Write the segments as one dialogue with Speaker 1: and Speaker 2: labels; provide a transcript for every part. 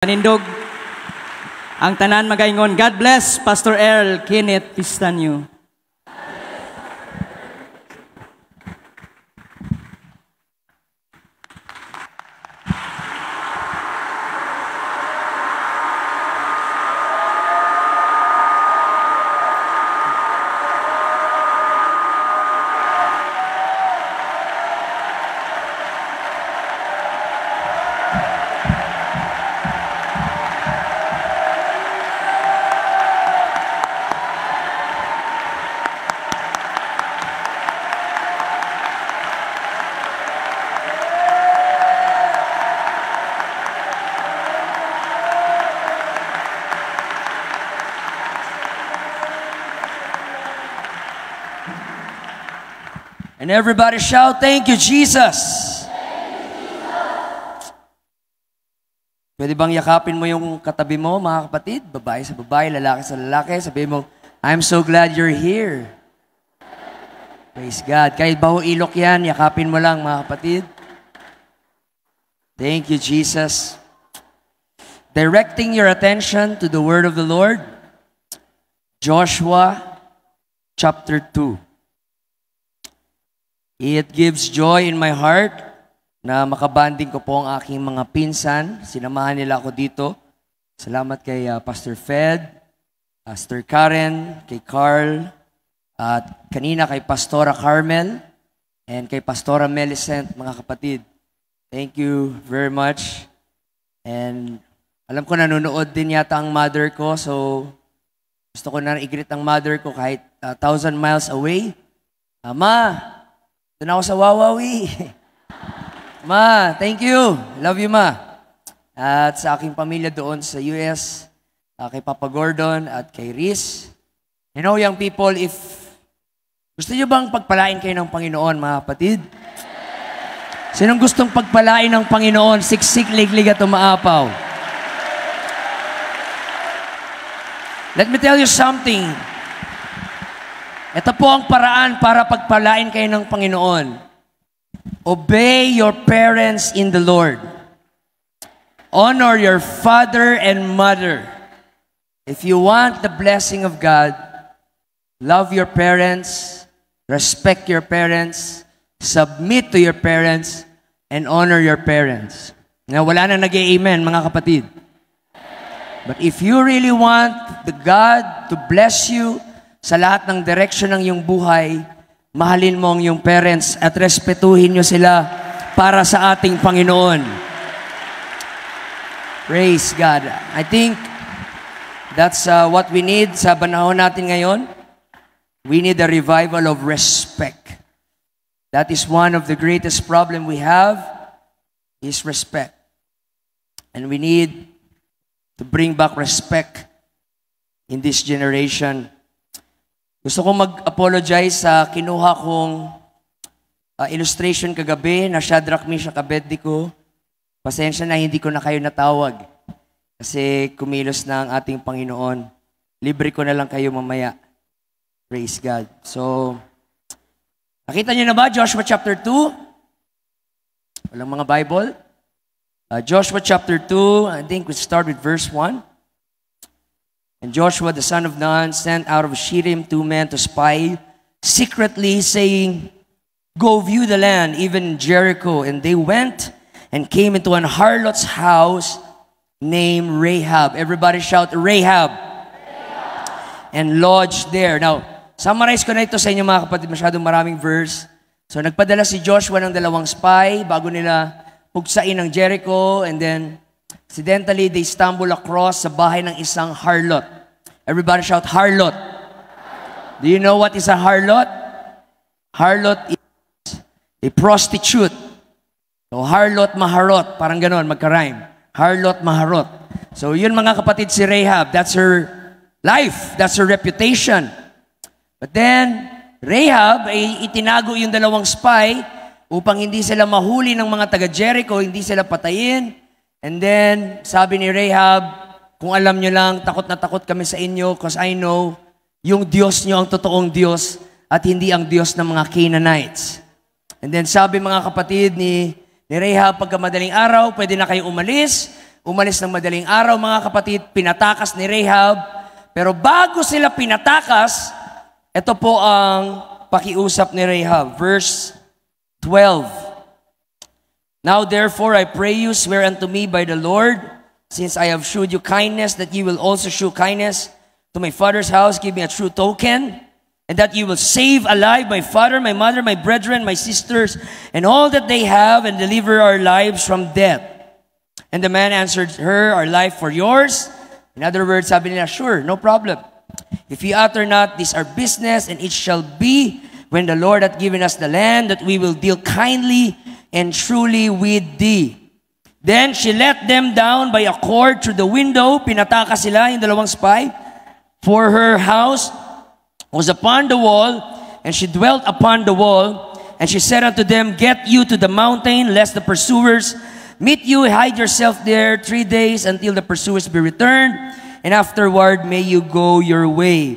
Speaker 1: Panindog ang tanan magaingon. God bless Pastor Earl Kenneth Pistanyo.
Speaker 2: And everybody shout, "Thank you, Jesus." Pwede bang yakapin mo yung katabi mo, mga kapatid? Babae sa babae, lalaki sa lalaki. Sabihin mo, "I'm so glad you're here." Praise God. Kahit baho ilok yan, yakapin mo lang, mga kapatid. Thank you, Jesus. Directing your attention to the word of the Lord, Joshua chapter 2. It gives joy in my heart na makabanding ko po ang aking mga pinsan. Sinamahan nila ako dito. Salamat kay Pastor Fed, Pastor Karen, kay Carl, at kanina kay Pastora Carmel, and kay Pastora Melicent, mga kapatid. Thank you very much. And alam ko nanonood din yata ang mother ko, so gusto ko na i-greet ang mother ko kahit 1,000 miles away. Ma, doon ako sa Wawawi. Ma, thank you. Love you, Ma. At sa aking pamilya doon sa US, kay Papa Gordon at kay Riz. You know, young people, if gusto nyo bang pagpalain kayo ng Panginoon, mga kapatid? Sinong gustong pagpalain ng Panginoon? Siksik, liglig at umaapaw. Let me tell you something. Ito po ang paraan para pagpalain kayo ng Panginoon. Obey your parents in the Lord. Honor your father and mother. If you want the blessing of God, love your parents, respect your parents, submit to your parents, and honor your parents. Now, wala na nag-amen, mga kapatid. But if you really want the God to bless you sa lahat ng direction ng iyong buhay, mahalin mo ang iyong parents at respetuhin nyo sila para sa ating Panginoon. Praise God. I think that's what we need sa panahon natin ngayon. We need a revival of respect. That is one of the greatest problem we have, is respect. And we need to bring back respect in this generation. Gusto kong mag-apologize sa kinuha kong illustration kagabi na Shadrach, Meshach, Abednego. Pasensya na, hindi ko na kayo natawag. Kasi kumilos na ang ating Panginoon. Libre ko na lang kayo mamaya. Praise God. So, nakita niyo na ba Joshua chapter 2? Walang mga Bible? Joshua chapter 2, I think we start with verse 1. And Joshua, the son of Nun, sent out of Shittim 2 men to spy secretly, saying, "Go view the land, even Jericho." And they went and came into an harlot's house named Rahab. Everybody shout, Rahab. And lodged there. Now, summarize ko na ito sa inyo, mga kapatid. Masyadong maraming verse. So, nagpadala si Joshua ng 2 spy bago nila pugsain ng Jericho. And then, accidentally, they stumble across sa bahay ng isang harlot. Everybody shout, harlot. Do you know what is a harlot? Harlot is a prostitute. So, harlot, maharot. Parang ganon, magka-rhyme. Harlot, maharot. So, yun mga kapatid, si Rahab. That's her life. That's her reputation. But then, Rahab ay itinago yung 2 spy upang hindi sila mahuli ng mga taga-Jericho, hindi sila patayin. And then, sabi ni Rahab, kung alam nyo lang, takot na takot kami sa inyo because I know yung Diyos nyo ang totoong Diyos at hindi ang Diyos ng mga Canaanites. And then sabi mga kapatid ni Rahab, pagka madaling araw, pwede na kayong umalis umalis ng madaling araw, mga kapatid, pinatakas ni Rahab. Pero bago sila pinatakas, ito po ang pakiusap ni Rahab. Verse 12. Now therefore I pray you, swear unto me by the Lord, since I have shewed you kindness, that you will also shew kindness to my father's house. Give me a true token, and that you will save alive my father, my mother, my brethren, my sisters, and all that they have, and deliver our lives from death. And the man answered her, our life for yours. In other words, sabi nila, sure, no problem. If you utter not, this our business, and it shall be, when the Lord hath given us the land, that we will deal kindly and truly with thee. Then she let them down by a cord through the window. Pinataka sila, yung dalawang spy. For her house was upon the wall, and she dwelt upon the wall. And she said unto them, get you to the mountain, lest the pursuers meet you, hide yourself there 3 days until the pursuers be returned, and afterward may you go your way.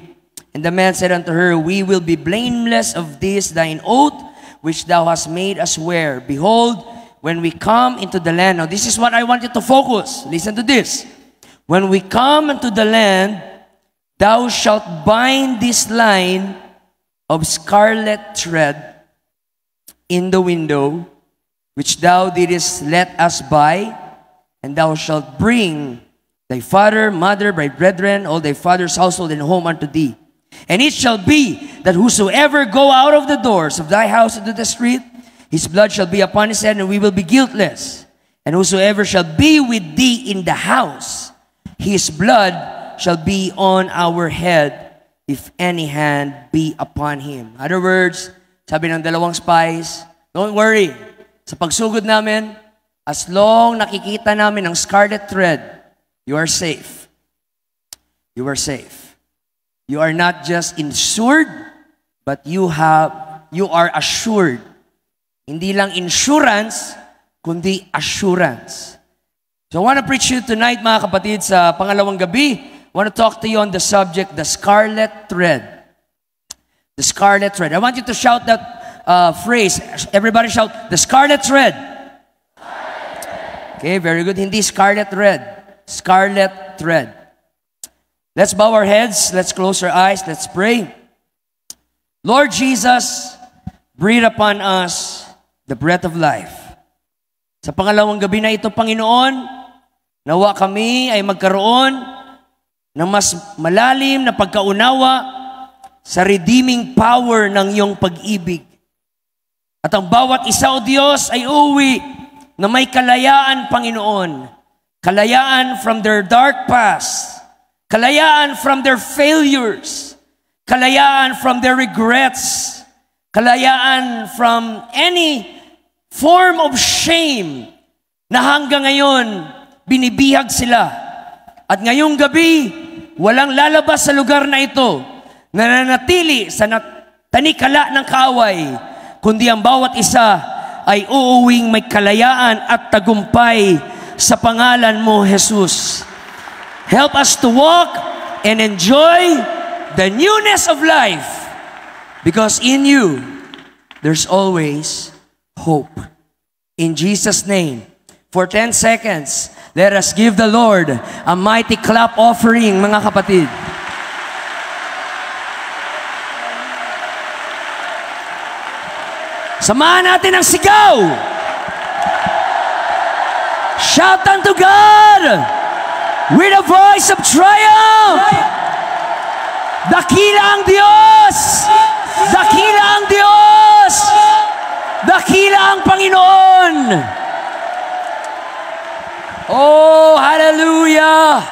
Speaker 2: And the man said unto her, we will be blameless of this thine oath, which thou hast made us swear. Behold, when we come into the land, now this is what I want you to focus. Listen to this. When we come into the land, thou shalt bind this line of scarlet thread in the window, which thou didst let us buy, and thou shalt bring thy father, mother, thy brethren, all thy father's household and home unto thee. And it shall be that whosoever go out of the doors of thy house into the street, his blood shall be upon his head, and we will be guiltless. And whosoever shall be with thee in the house, his blood shall be on our head, if any hand be upon him. In other words, sabi ng dalawang spies, don't worry, sa pagsugod namin, as long nakikita namin ang scarlet thread, you are safe. You are safe. You are not just insured, but you are assured. Hindi lang insurance, kundi assurance. So I want to preach you tonight, mga kapatid, sa pangalawang gabi. I want to talk to you on the subject, the scarlet thread. The scarlet thread. I want you to shout that phrase. Everybody shout, the scarlet thread. Okay, very good. Hindi scarlet red. Scarlet thread. Let's bow our heads. Let's close our eyes. Let's pray. Lord Jesus, breathe upon us the breath of life. Sa pangalawang gabi na ito, Panginoon, nawa kami ay magkaroon ng mas malalim na pagkaunawa sa redeeming power ng iyong pag-ibig. At ang bawat isa, O Diyos, ay uuwi na may kalayaan, Panginoon. Kalayaan from their dark past. Kalayaan from their failures. Kalayaan from their regrets. Kalayaan from any form of shame na hanggang ngayon binibihag sila. At ngayong gabi, walang lalabas sa lugar na ito na nananatili sa tanikala ng kaaway, kundi ang bawat isa ay uuwing may kalayaan at tagumpay sa pangalan mo, Jesus. Help us to walk and enjoy the newness of life, because in you, there's always hope. In Jesus' name, for 10 seconds, let us give the Lord a mighty clap offering, mga kapatid. Samahan natin ang sigaw. Shout unto God with a voice of triumph. Dakila ang Diyos! Dakila ang Diyos! Dakila ang Panginoon! Oh, hallelujah!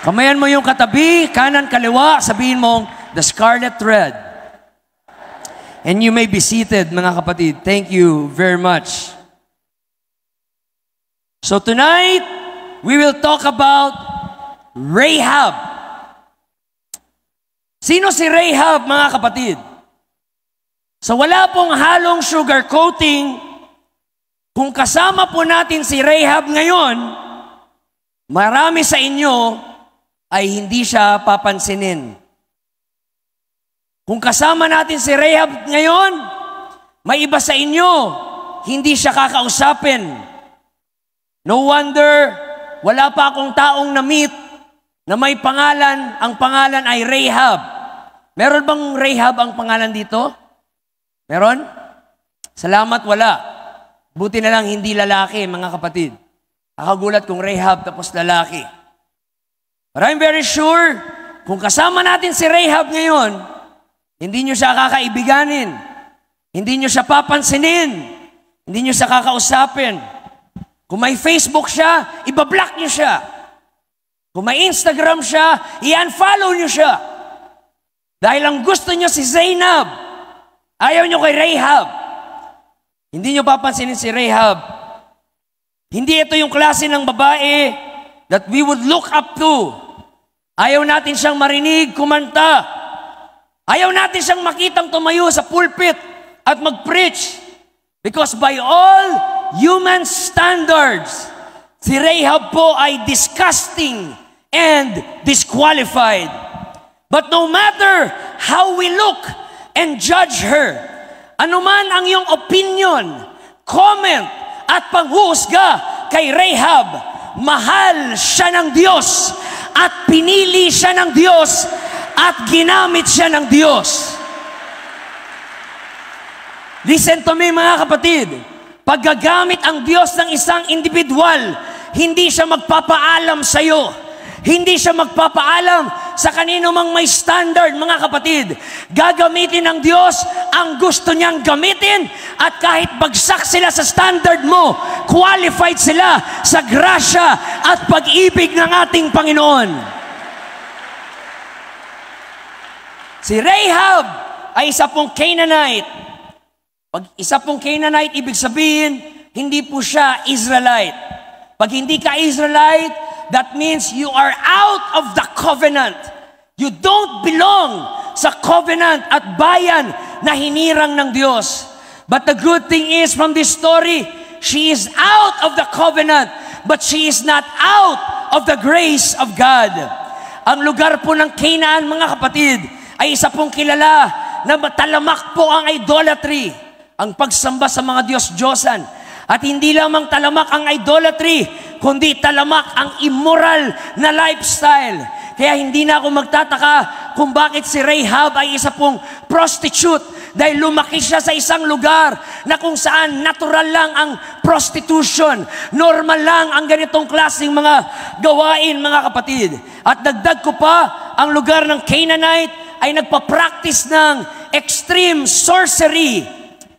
Speaker 2: Kamayan mo yung katabi, kanan, kaliwa, sabihin mong, the scarlet thread. And you may be seated, mga kapatid. Thank you very much. So tonight, we will talk about Rahab. Sino si Rahab, mga kapatid? So wala pong halong sugar coating. Kung kasama po natin si Rahab ngayon, marami sa inyo ay hindi siya papansinin. Kung kasama natin si Rahab ngayon, may iba sa inyo, hindi siya kakausapin. No wonder, wala pa akong taong na-meet na may pangalan, ang pangalan ay Rahab. Meron bang Rahab ang pangalan dito? Meron? Salamat, wala. Buti na lang hindi lalaki, mga kapatid. Nakagulat kung Rahab tapos lalaki. But I'm very sure, kung kasama natin si Rahab ngayon, hindi nyo siya kakaibiganin, hindi nyo siya papansinin, hindi nyo siya kakausapin. Kung may Facebook siya, ibablock nyo siya. Kung may Instagram siya, i-unfollow nyo siya. Dahil ang gusto nyo si Zainab, ayaw nyo kay Rahab. Hindi nyo papansinin si Rahab. Hindi ito yung klase ng babae that we would look up to. Ayaw natin siyang marinig, kumanta. Ayaw natin siyang makitang tumayo sa pulpit at mag-preach. Because by all human standards, si Rahab po ay disgusting and disqualified. But no matter how we look and judge her, anuman ang iyong opinion, comment, at panghusga kay Rahab, mahal siya ng Diyos at pinili siya ng Diyos at ginamit siya ng Diyos. Listen to me, mga kapatid. Paggagamit ang Diyos ng isang individual, hindi siya magpapaalam sa iyo. Hindi siya magpapaalam sa kanino mang may standard, mga kapatid. Gagamitin ng Diyos ang gusto niyang gamitin at kahit bagsak sila sa standard mo, qualified sila sa grasya at pag-ibig ng ating Panginoon. Si Rahab ay isa pong Canaanite. Pag isa pong Canaanite, ibig sabihin, hindi po siya Israelite. Pag hindi ka Israelite, that means you are out of the covenant. You don't belong sa covenant at bayan na hinirang ng Diyos. But the good thing is, from this story, she is out of the covenant, but she is not out of the grace of God. Ang lugar po ng Canaan, mga kapatid, ay isa pong kilala na talamak po ang idolatry, ang pagsamba sa mga Diyos-Diyosan. At hindi lamang talamak ang idolatry, kundi talamak ang immoral na lifestyle. Kaya hindi na ako magtataka kung bakit si Rahab ay isa pong prostitute, dahil lumaki siya sa isang lugar na kung saan natural lang ang prostitution. Normal lang ang ganitong klaseng mga gawain, mga kapatid. At dagdag ko pa, ang lugar ng Canaanite ay nagpa-practice ng extreme sorcery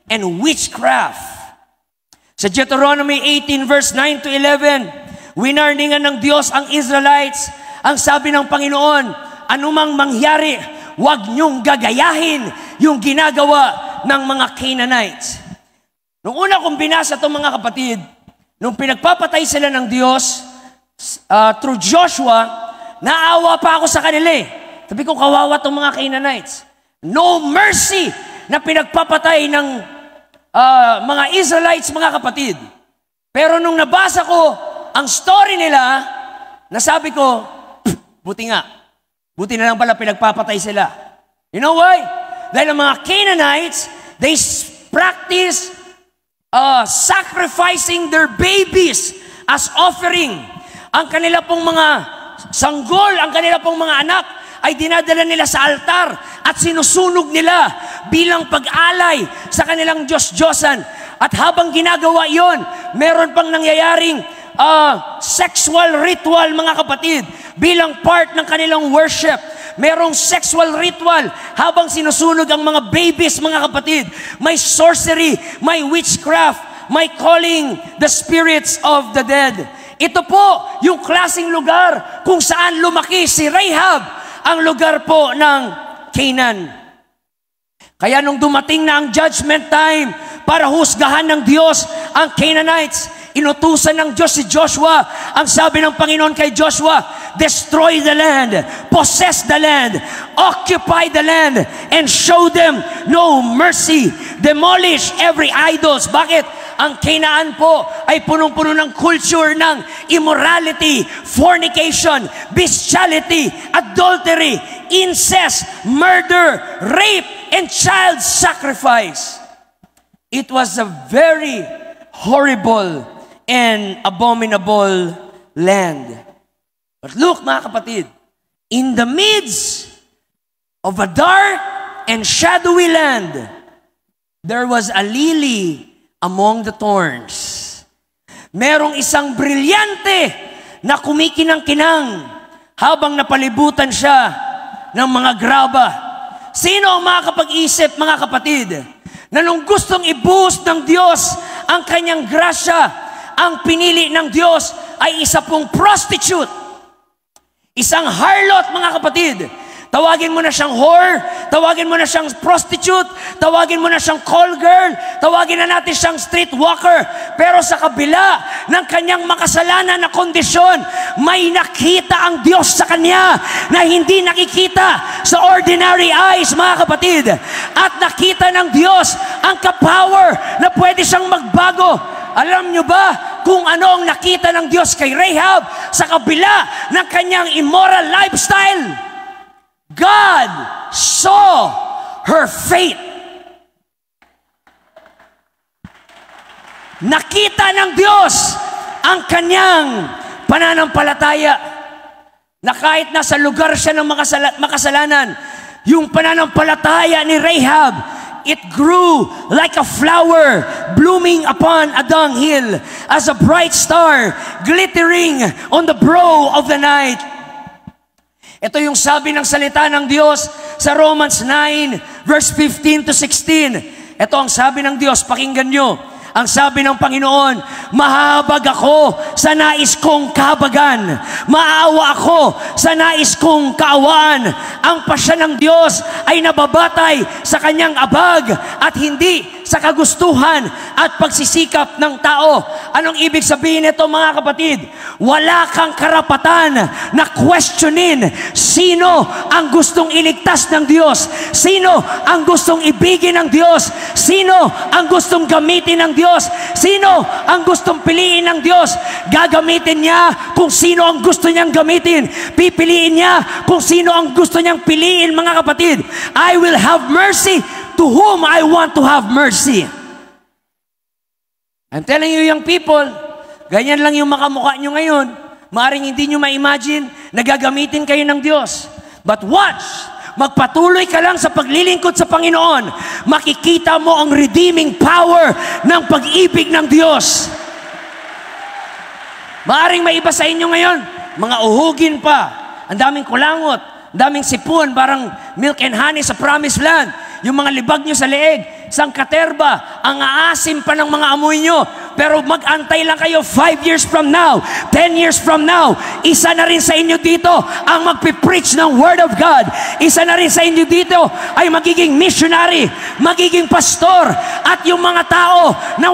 Speaker 2: and witchcraft. Sa Deuteronomy 18 verse 9 to 11, winarningan ng Diyos ang Israelites. Ang sabi ng Panginoon, anumang mangyari, huwag niyong gagayahin yung ginagawa ng mga Canaanites. Nung una kong binasa itong mga kapatid, nung pinagpapatay sila ng Diyos through Joshua, naawa pa ako sa kanila eh. Sabi ko, kawawa itong mga Canaanites. No mercy na pinagpapatay ng mga Israelites, mga kapatid. Pero nung nabasa ko ang story nila, nasabi ko, buti nga. Buti na lang pala pinagpapatay sila. You know why? Dahil ang mga Canaanites, they practice sacrificing their babies as offering. Ang kanila pong mga sanggol, ang kanila pong mga anak, ay dinadala nila sa altar at sinusunog nila bilang pag-alay sa kanilang Diyos-Diyosan. At habang ginagawa yon, meron pang nangyayaring sexual ritual, mga kapatid, bilang part ng kanilang worship. Merong sexual ritual habang sinusunog ang mga babies, mga kapatid. May sorcery, may witchcraft, may calling the spirits of the dead. Ito po yung klaseng lugar kung saan lumaki si Rahab, ang lugar po ng Canaan. Kaya nung dumating na ang judgment time para husgahan ng Diyos ang Canaanites, inutusan ng Diyos si Joshua. Ang sabi ng Panginoon kay Joshua, destroy the land, possess the land, occupy the land, and show them no mercy. Demolish every idols. Bakit? Ang Canaan po ay punong-puno ng culture ng immorality, fornication, bestiality, adultery, incest, murder, rape, and child sacrifice. It was a very horrible and abominable land. But look, mga kapatid, in the midst of a dark and shadowy land, there was a lily among the thorns. Merong isang brilyante na kumikinang-kinang habang napalibutan siya ng mga graba. Sino ang makakapag-isip, mga kapatid, na nung gustong i-boost ng Diyos ang kanyang grasya, ang pinili ng Diyos ay isa pong prostitute, isang harlot, mga kapatid. Tawagin mo na siyang whore, tawagin mo na siyang prostitute, tawagin mo na siyang call girl, tawagin na natin siyang street walker. Pero sa kabila ng kanyang makasalanan na kondisyon, may nakita ang Diyos sa kanya na hindi nakikita sa ordinary eyes, mga kapatid. At nakita ng Diyos ang kapower na pwede siyang magbago. Alam nyo ba kung ano ang nakita ng Diyos kay Rahab sa kabila ng kanyang immoral lifestyle? God saw her faith. Nakita ng Diyos ang kanyang pananampalataya na kahit nasa lugar siya ng makasalanan, yung pananampalataya ni Rahab, it grew like a flower blooming upon a dunghill, as a bright star glittering on the brow of the night. Ito yung sabi ng salita ng Diyos sa Romans 9, verse 15 to 16. Ito ang sabi ng Diyos, pakinggan nyo. Ang sabi ng Panginoon, mahabag ako sa nais kong kahabagan. Maawa ako sa nais kong kaawaan. Ang pasya ng Diyos ay nababatay sa kanyang abag at hindi sa kagustuhan at pagsisikap ng tao. Anong ibig sabihin nito, mga kapatid? Wala kang karapatan na questionin sino ang gustong iligtas ng Diyos, sino ang gustong ibigin ng Diyos, sino ang gustong gamitin ng Diyos, sino ang gustong piliin ng Diyos. Gagamitin niya kung sino ang gusto niyang gamitin. Pipiliin niya kung sino ang gusto niyang piliin, mga kapatid. I will have mercy to whom I want to have mercy. I'm telling you, young people, ganyan lang yung makamukha nyo ngayon. Maaring hindi nyo ma-imagine na gagamitin kayo ng Diyos. But watch, magpatuloy ka lang sa paglilingkod sa Panginoon. Makikita mo ang redeeming power ng pag-ibig ng Diyos. Maaring may iba sa inyo ngayon, mga uhugin pa, ang daming kulangot, ang daming sipon, parang milk and honey sa promised land. Yung mga libag nyo sa leeg, sangkaterba, ang aasim pa ng mga amoy nyo. Pero mag-antay lang kayo 5 years from now, 10 years from now, isa na rin sa inyo dito ang magpipreach ng Word of God. Isa na rin sa inyo dito ay magiging missionary, magiging pastor. At yung mga tao na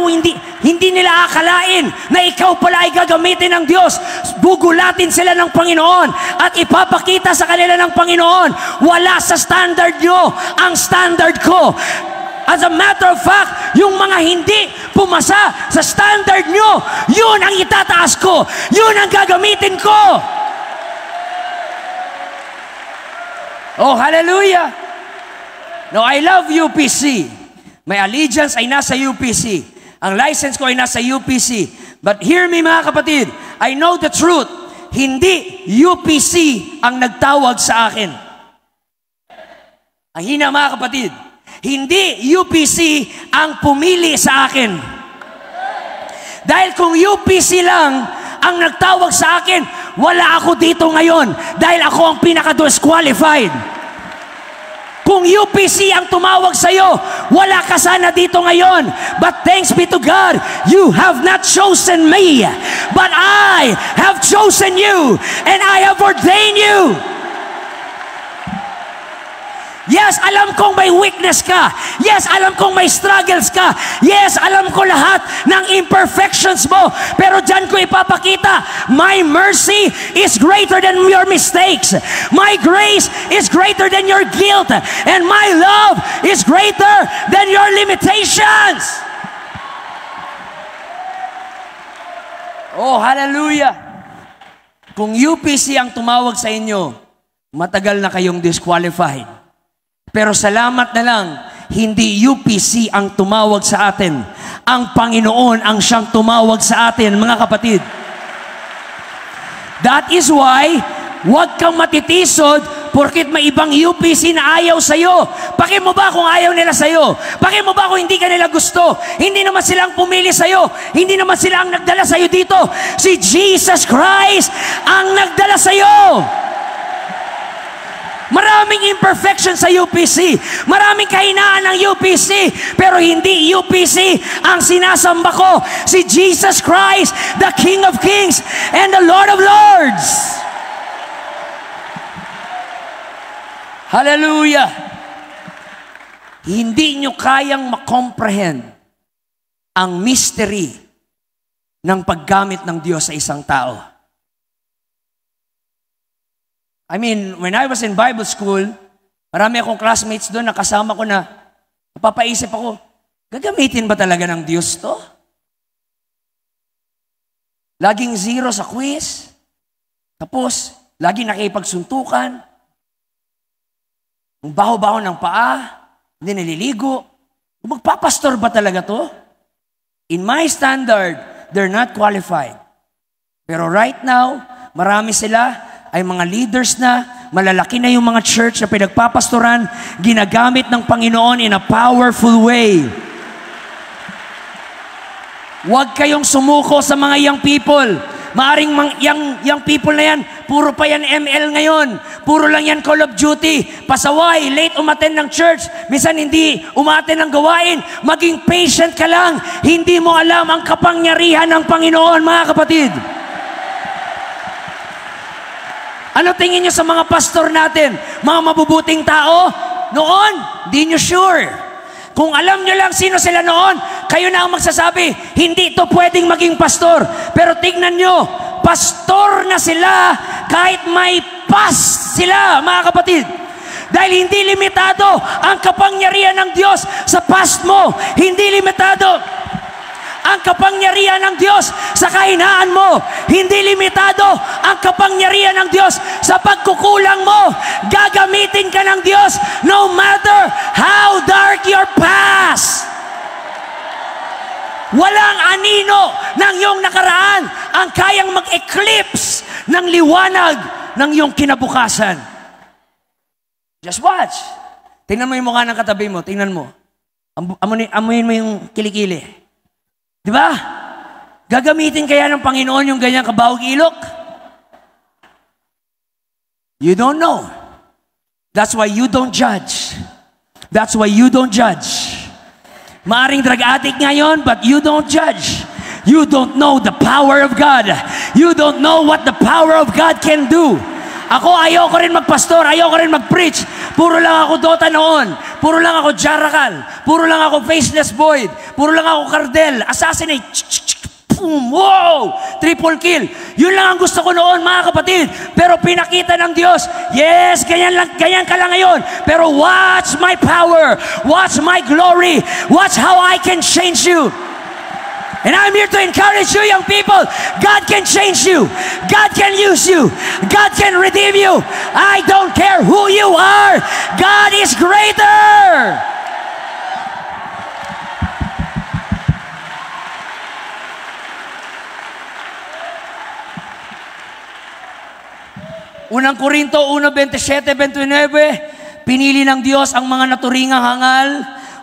Speaker 2: hindi nila akalain na ikaw pala ay gagamitin ng Diyos, bugulatin sila ng Panginoon at ipapakita sa kanila ng Panginoon, wala sa standard nyo ang standard ko. As a matter of fact, yung mga hindi pumasa sa standard nyo, yun ang itataas ko. Yun ang gagamitin ko. Oh, hallelujah. No, I love UPC. My allegiance ay nasa UPC. Ang license ko ay nasa UPC. But hear me, mga kapatid, I know the truth. Hindi UPC ang nagtawag sa akin. Ang hina, mga kapatid. Hindi UPC ang pumili sa akin. Dahil kung UPC lang ang nagtawag sa akin, wala ako dito ngayon dahil ako ang pinaka-disqualified. Kung UPC ang tumawag sa'yo, wala ka sana dito ngayon. But thanks be to God, you have not chosen me, but I have chosen you and I have ordained you. Yes, alam kong may weakness ka. Yes, alam kong may struggles ka. Yes, alam ko lahat ng imperfections mo. Pero dyan ko ipapakita, my mercy is greater than your mistakes. My grace is greater than your guilt. And my love is greater than your limitations. Oh, hallelujah. Kung UPC ang tumawag sa inyo, matagal na kayong disqualified. Pero salamat na lang, hindi UPC ang tumawag sa atin. Ang Panginoon ang siyang tumawag sa atin, mga kapatid. That is why, huwag kang matitisod porkit may ibang UPC na ayaw sa'yo. Paki mo ba kung ayaw nila sa'yo? Paki mo ba kung hindi ka nila gusto? Hindi naman sila ang pumili sa'yo. Hindi naman sila ang nagdala sa'yo dito. Si Jesus Christ ang nagdala sa'yo. Maraming imperfection sa UPC. Maraming kahinaan ng UPC. Pero hindi UPC ang sinasamba ko. Si Jesus Christ, the King of Kings and the Lord of Lords. Hallelujah! Hindi nyo kayang makomprehend ang mystery ng paggamit ng Diyos sa isang tao. I mean, when I was in Bible school, marami akong classmates doon, nakasama ko na, napapaisip ako, gagamitin ba talaga ng Diyos to? Laging 0 sa quiz, tapos, laging nakipagsuntukan, ang baho-baho ng paa, hindi naliligo. Magpapastor ba talaga to? In my standard, they're not qualified. Pero right now, marami sila ay mga leaders na, malalaki na yung mga church na pinagpapastoran, ginagamit ng Panginoon in a powerful way. Huwag kayong sumuko sa mga young people. Maaring young people na yan, puro pa yan ML ngayon. Puro lang yan Call of Duty. Pasaway, late umaten ng church. Minsan hindi umaten ng gawain. Maging patient ka lang. Hindi mo alam ang kapangyarihan ng Panginoon, mga kapatid. Ano tingin niyo sa mga pastor natin? Mga mabubuting tao? Noon, di nyo sure. Kung alam nyo lang sino sila noon, kayo na ang magsasabi, hindi ito pwedeng maging pastor. Pero tignan nyo, pastor na sila kahit may past sila, mga kapatid. Dahil hindi limitado ang kapangyarihan ng Diyos sa past mo. Hindi limitado ang kapangyarihan ng Diyos sa kahinaan mo. Hindi limitado ang kapangyarihan ng Diyos sa pagkukulang mo. Gagamitin ka ng Diyos no matter how dark your past. Walang anino ng iyong nakaraan ang kayang mag-eclipse ng liwanag ng iyong kinabukasan. Just watch. Tingnan mo yung mukha ng katabi mo. Tingnan mo. Amuyin mo yung kilikili. Di ba? Gagamitin kaya ng Panginoon yung ganyang kabawag ilok? You don't know. That's why you don't judge. That's why you don't judge. Maaring drug addict ngayon, but you don't judge. You don't know the power of God. You don't know what the power of God can do. Ako, ayoko rin magpastor, ayoko rin mag-preach. Puro lang ako Dota noon. Puro lang ako Jarakal. Puro lang ako Faceless Void. Puro lang ako Cardel. Assassinate. Boom! Wow! Triple kill. Yun lang ang gusto ko noon, mga kapatid. Pero pinakita ng Diyos, yes, ganyan ka lang ngayon. Pero watch my power. Watch my glory. Watch how I can change you. And I'm here to encourage you, young people. God can change you. God can use you. God can redeem you. I don't care who you are. God is greater. Unang Korinto 1:27-29, pinili ng Diyos ang mga naturingang hangal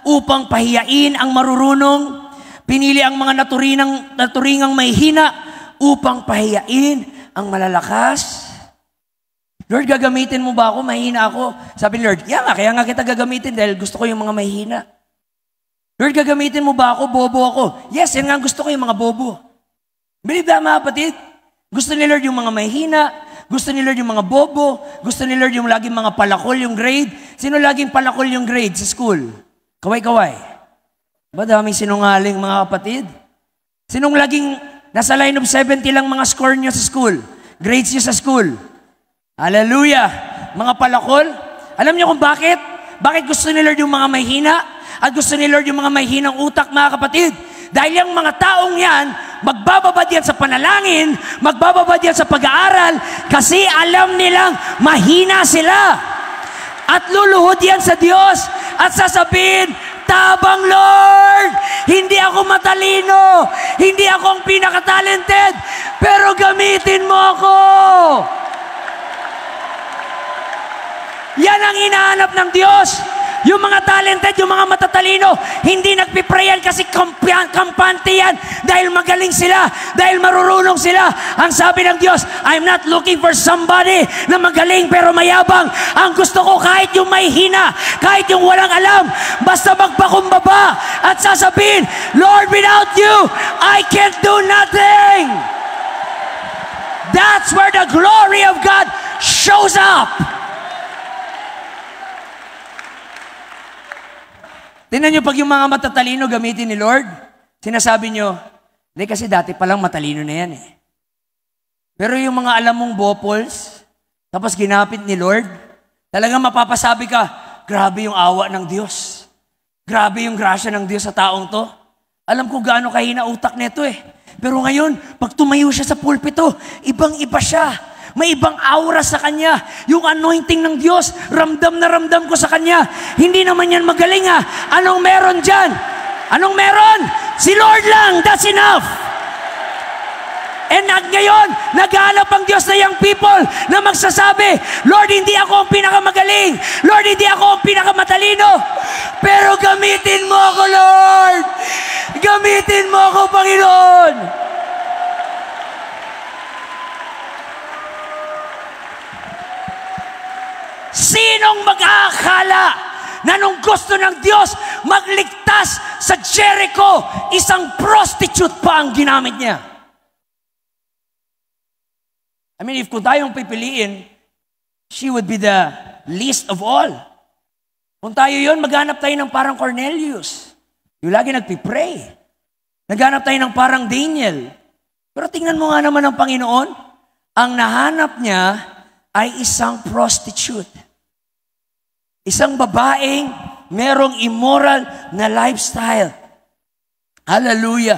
Speaker 2: upang pahiyain ang marurunong. Pinili ang mga naturingang may hina upang pahiyain ang malalakas. Lord, gagamitin mo ba ako? Mahina ako. Sabi ni Lord, kaya nga kita gagamitin dahil gusto ko yung mga mahina. Lord, gagamitin mo ba ako? Bobo ako. Yes, yan nga gusto ko yung mga bobo. Believe that, mga kapatid? Gusto ni Lord yung mga mahina. Gusto ni Lord yung mga bobo. Gusto ni Lord yung laging mga palakol yung grade. Sino laging palakol yung grade sa school? Kaway-kaway. Ba daming sinungaling, mga kapatid? Sinong laging nasa line of 70 lang mga score nyo sa school? Grades nyo sa school? Hallelujah! Mga palakol? Alam nyo kung bakit? Bakit gusto ni Lord yung mga mahina? At gusto ni Lord yung mga mahinang utak, mga kapatid? Dahil yung mga taong yan, magbababad yan sa panalangin, magbababad yan sa pag-aaral, kasi alam nilang mahina sila. At luluhod yan sa Diyos. at sasabihin, tabang Lord, hindi ako matalino, hindi ako ang pinaka-talented, pero gamitin mo ako. Yan ang hinahanap ng Diyos. Yung mga talented, yung mga matatalino, hindi nagpiprayan kasi kampante yan dahil magaling sila, dahil marurunong sila. Ang sabi ng Diyos, I'm not looking for somebody na magaling pero mayabang. Ang gusto ko kahit yung may hina, kahit yung walang alam, basta magpakumbaba at sasabihin, Lord, without you, I can't do nothing. That's where the glory of God shows up. Tingnan nyo, pag yung mga matatalino gamitin ni Lord, sinasabi nyo, hindi kasi dati palang matalino na yan eh. Pero yung mga alam mong bopols, tapos ginapit ni Lord, talagang mapapasabi ka, grabe yung awa ng Diyos. Grabe yung grasya ng Diyos sa taong to. Alam ko gaano kahina utak nito eh. Pero ngayon, pag tumayo siya sa pulpito, ibang-iba siya. May ibang aura sa kanya. Yung anointing ng Diyos, ramdam na ramdam ko sa kanya. Hindi naman yan magaling ah. Anong meron dyan? Anong meron? Si Lord lang, that's enough. And ngayon, naghahanap ang Diyos na young people na magsasabi, Lord, hindi ako ang pinakamagaling. Lord, hindi ako ang pinakamatalino. Pero gamitin mo ako, Lord. Gamitin mo ako, Panginoon. Sinong mag-aakala na nung gusto ng Diyos magligtas sa Jericho, isang prostitute pa ang ginamit niya? I mean, if kung tayong pipiliin, she would be the least of all. Kung tayo yun, maghanap tayo ng parang Cornelius. Yung lagi nagpipray. Naghanap tayo ng parang Daniel. Pero tingnan mo nga naman ang Panginoon, ang nahanap niya ay isang prostitute. Isang babaeng merong immoral na lifestyle. Hallelujah.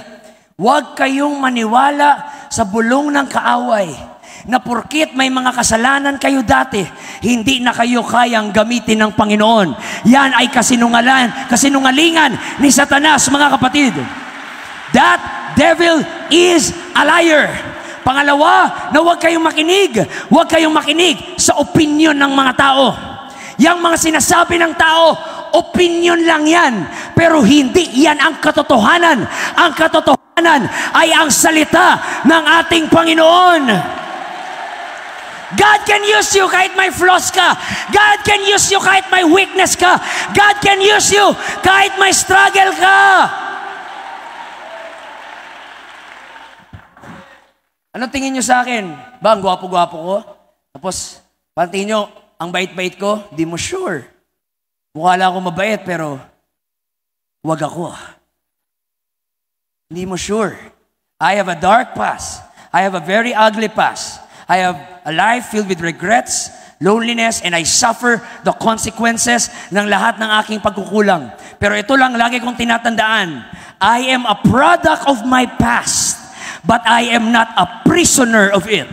Speaker 2: Huwag kayong maniwala sa bulong ng kaaway na porkit may mga kasalanan kayo dati, hindi na kayo kayang gamitin ng Panginoon. Yan ay kasinungalingan ni Satanas, mga kapatid. That devil is a liar. Pangalawa, na huwag kayong makinig sa opinion ng mga tao. Yang mga sinasabi ng tao, opinion lang yan. Pero hindi yan ang katotohanan. Ang katotohanan ay ang salita ng ating Panginoon. God can use you kahit may flaws ka. God can use you kahit may weakness ka. God can use you kahit may struggle ka. Ano tingin nyo sa akin? Ba, ang gwapo-gwapo ko? Tapos, tingin nyo, ang bait-bait ko? Di mo sure. Mukha lang ako mabait, pero wag ako. Hindi mo sure. I have a dark past. I have a very ugly past. I have a life filled with regrets, loneliness, and I suffer the consequences ng lahat ng aking pagkukulang. Pero ito lang lagi kong tinatandaan. I am a product of my past, but I am not a prisoner of it.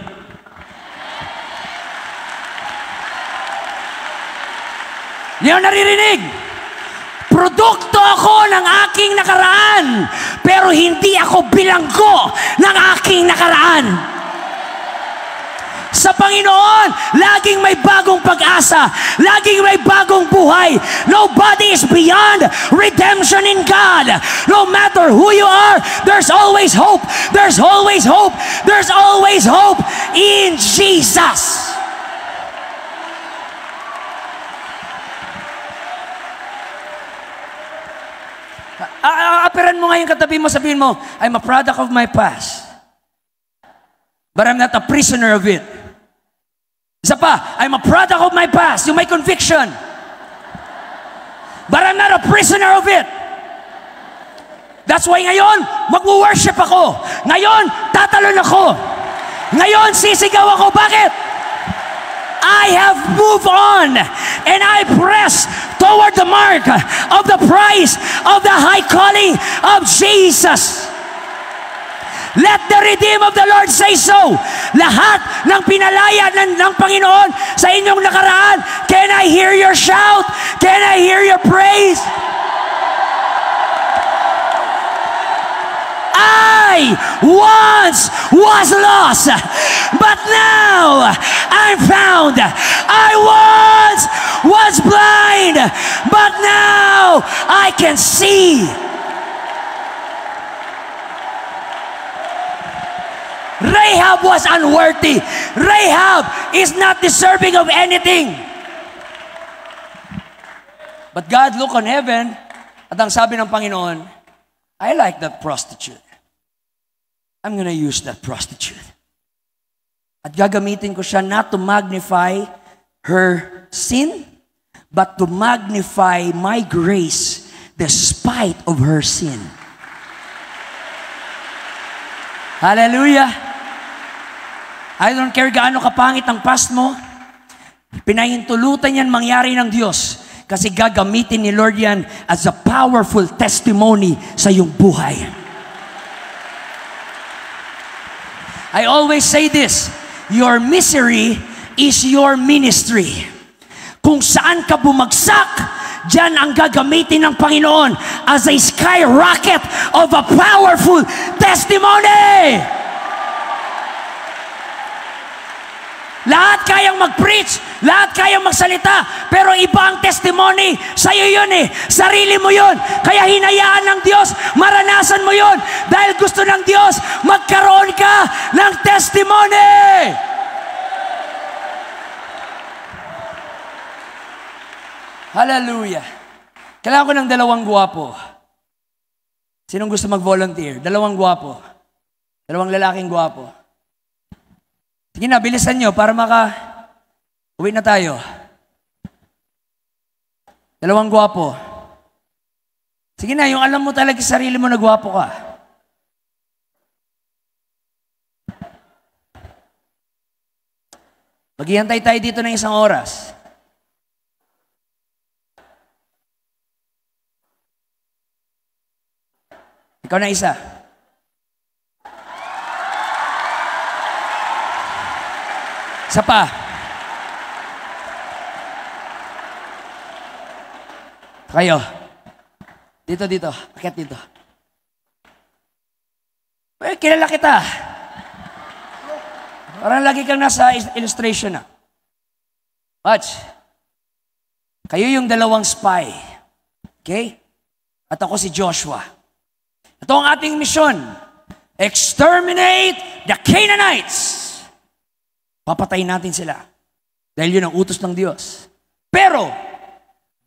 Speaker 2: Niyo naririnig? Produkto ako ng aking nakaraan, pero hindi ako bilanggo ng aking nakaraan. Sa Panginoon, laging may bagong pag-asa, laging may bagong buhay. Nobody is beyond redemption in God. No matter who you are, there's always hope. There's always hope. There's always hope in Jesus. Aperan mo nga yung katabi mo, sabihin mo, I'm a product of my past, but I'm not a prisoner of it. Isa pa, I'm a product of my past, yung may conviction, but I'm not a prisoner of it. That's why ngayon, mag-worship ako. Ngayon, tatalon ako. Ngayon, sisigaw ako. Bakit? I have moved on and I press toward the mark of the prize of the high calling of Jesus. Let the redeemed of the Lord say so. Lahat ng pinalaya ng Panginoon sa inyong nakaraan, can I hear your shout? Can I hear your praise? I once was lost, but now I'm found. I once was blind, but now I can see. Rahab was unworthy. Rahab is not deserving of anything. But God looked on heaven, at ang sabi ng Panginoon, I like that prostitute. I'm gonna use that prostitute. At gagamitin ko siya not to magnify her sin, but to magnify my grace despite of her sin. Hallelujah! I don't care gaano kapangit ang past mo, pinahintulutan yan mangyari ng Diyos kasi gagamitin ni Lord yan as a powerful testimony sa iyong buhay. I always say this, your misery is your ministry. Kung saan ka bumagsak, diyan ang gagamitin ng Panginoon as a skyrocket of a powerful testimony. Lahat kayang mag-preach, lahat kayang magsalita, pero iba ang testimony. Sa'yo yun eh, sarili mo yun. Kaya hinayaan ng Diyos, maranasan mo yun. Dahil gusto ng Diyos, magkaroon ka ng testimony. Hallelujah. Kailangan ko ng dalawang gwapo. Sinong gusto mag-volunteer? Dalawang gwapo. Dalawang lalaking gwapo. Sige na, bilisan nyo para uwi na tayo. Dalawang gwapo. Sige na, yung alam mo talaga sa sarili mo na gwapo ka. Maghihintay tayo dito ng 1 oras. Ikaw na isa. Isa pa. Kayo. Dito. Akit dito. Eh, kilala kita. Parang lagi kang nasa illustration na. Watch. Kayo yung dalawang spy. Okay? At ako si Joshua. Ito ang ating misyon. Exterminate the Canaanites. Papatayin natin sila. Dahil yun ang utos ng Diyos. Pero,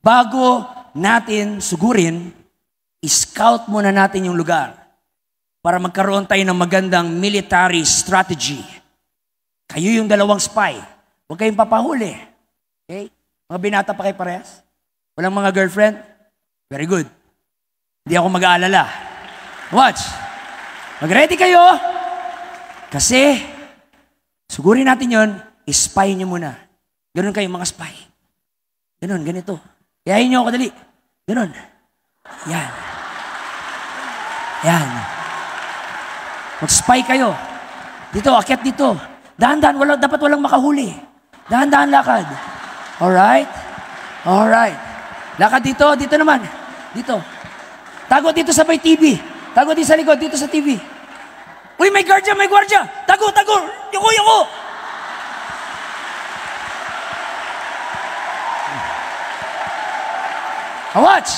Speaker 2: bago natin sugurin, i-scout muna natin yung lugar para magkaroon tayo ng magandang military strategy. Kayo yung dalawang spy. Huwag kayong papahuli. Okay? Mga binata pa kayo parehas? Walang mga girlfriend? Very good. Hindi ako mag-aalala. Watch. Mag-ready kayo. Kasi, sugurin natin yon, i-spy nyo muna. Ganun kayo mga spy. Ganun, ganito. Yahin nyo ako dali. Ganun. Yan. Yan. Mag-spy kayo. Dito, akyat dito. Dahan-dahan, dapat walang makahuli. Dahan-dahan lakad. Alright? Alright. Lakad dito, dito naman. Dito. Tago dito sa may TV. Tago dito sa likod, dito sa TV. Uy, may guardia, may guardia. Tago. Yuko. Watch.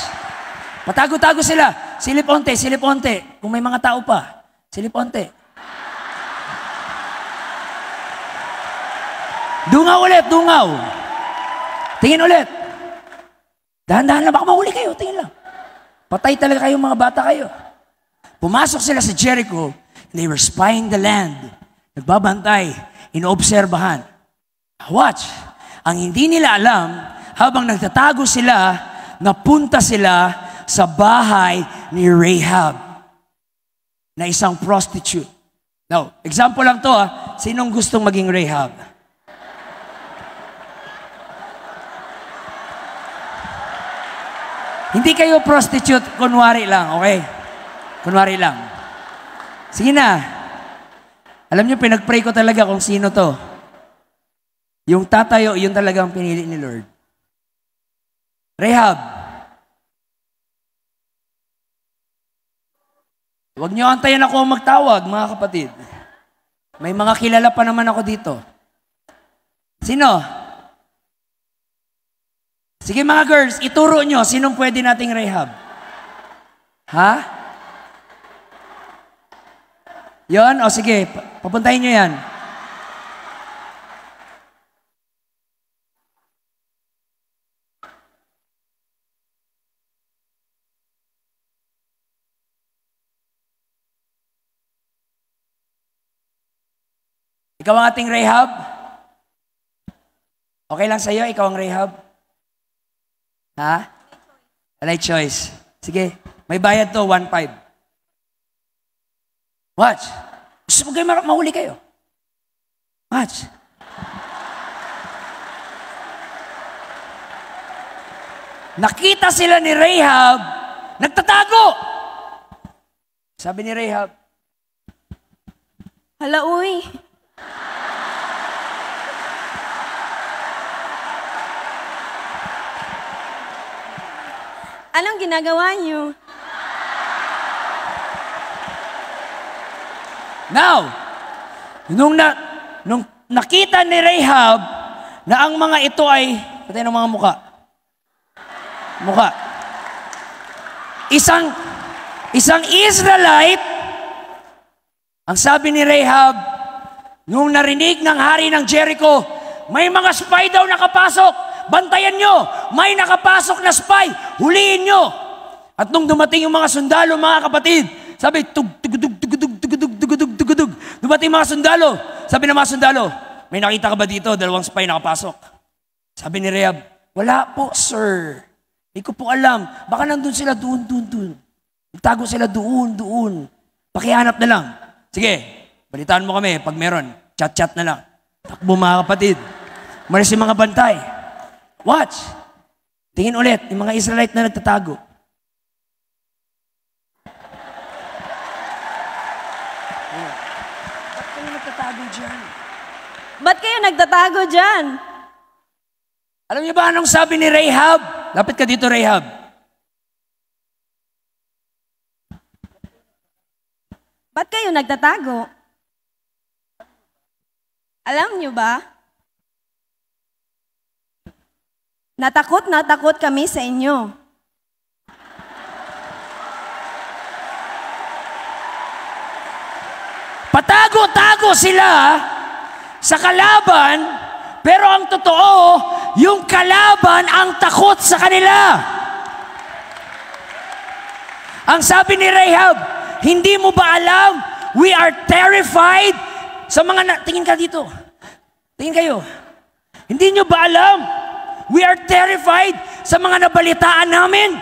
Speaker 2: Patago-tago sila. Silip onte. Kung may mga tao pa. Silip onte. Dungaw. Tingin ulit. Dahan-dahan lang, baka mahuli kayo. Tingin lang. Patay talaga kayo, mga bata kayo. Pumasok sila sa Jericho. They were spying the land. Nagbabantay, inoobserbahan. Watch. Ang hindi nila alam, habang nagtatago sila, napunta sila sa bahay ni Rahab na isang prostitute. Now, example lang to ha. Sinong gustong maging Rahab? Hindi kayo prostitute, kunwari lang, okay? Kunwari lang. Sige na. Alam niyo, pinag-pray ko talaga kung sino to. Yung tatayo, yun talagang pinili ni Lord. Rahab. Huwag niyo antayin ako magtawag, mga kapatid. May mga kilala pa naman ako dito. Sino? Sige mga girls, ituro nyo, sinong pwede nating Rahab? Ha? Yon? O sige, papuntahin nyo yan. Ikaw ang ating Rahab? Okay lang sa'yo, ikaw ang Rahab? Ha? Alay choice. Sige, may bayad to, 1.5. Watch. Gusto mo kayo mahuli kayo? Watch. Nakita sila ni Rahab, nagtatago. Sabi ni Rahab,
Speaker 3: Hala, uy. Anong ginagawa niyo?
Speaker 2: now, nung nakita ni Rahab na ang mga ito ay, patay ng mga muka. Isang Israelite, ang sabi ni Rahab, nung narinig ng hari ng Jericho, may mga spy daw nakapasok. Bantayan nyo, may nakapasok na spy, huliin nyo. At nung dumating yung mga sundalo, mga kapatid, sabi, tugudug. Dumating mga sundalo. Sabi ng mga sundalo, may nakita ka ba dito? 2 spy nakapasok. Sabi ni Rahab, wala po, sir. Hindi ko po alam. Baka nandun sila doon. Nagtago sila doon. Pakihanap na lang. Sige, balitaan mo kami. Pag meron, chat na lang. Takbo mga kapatid. Maris yung mga bantay. Watch. Tingin ulit, yung mga Israelite na nagtatago. Ba't kayo nagtatago dyan?
Speaker 3: Ba't kayo nagtatago dyan?
Speaker 2: Alam niyo ba anong sabi ni Rahab? Lapit ka dito, Rahab.
Speaker 3: Ba't kayo nagtatago? Alam niyo ba? Natakot kami sa inyo.
Speaker 2: Patago-tago sila sa kalaban, pero ang totoo, yung kalaban ang takot sa kanila. Ang sabi ni Rahab, hindi mo ba alam, we are terrified sa mga tingin ka dito. Tingin kayo. Hindi nyo ba alam? We are terrified sa mga nabalitaan namin.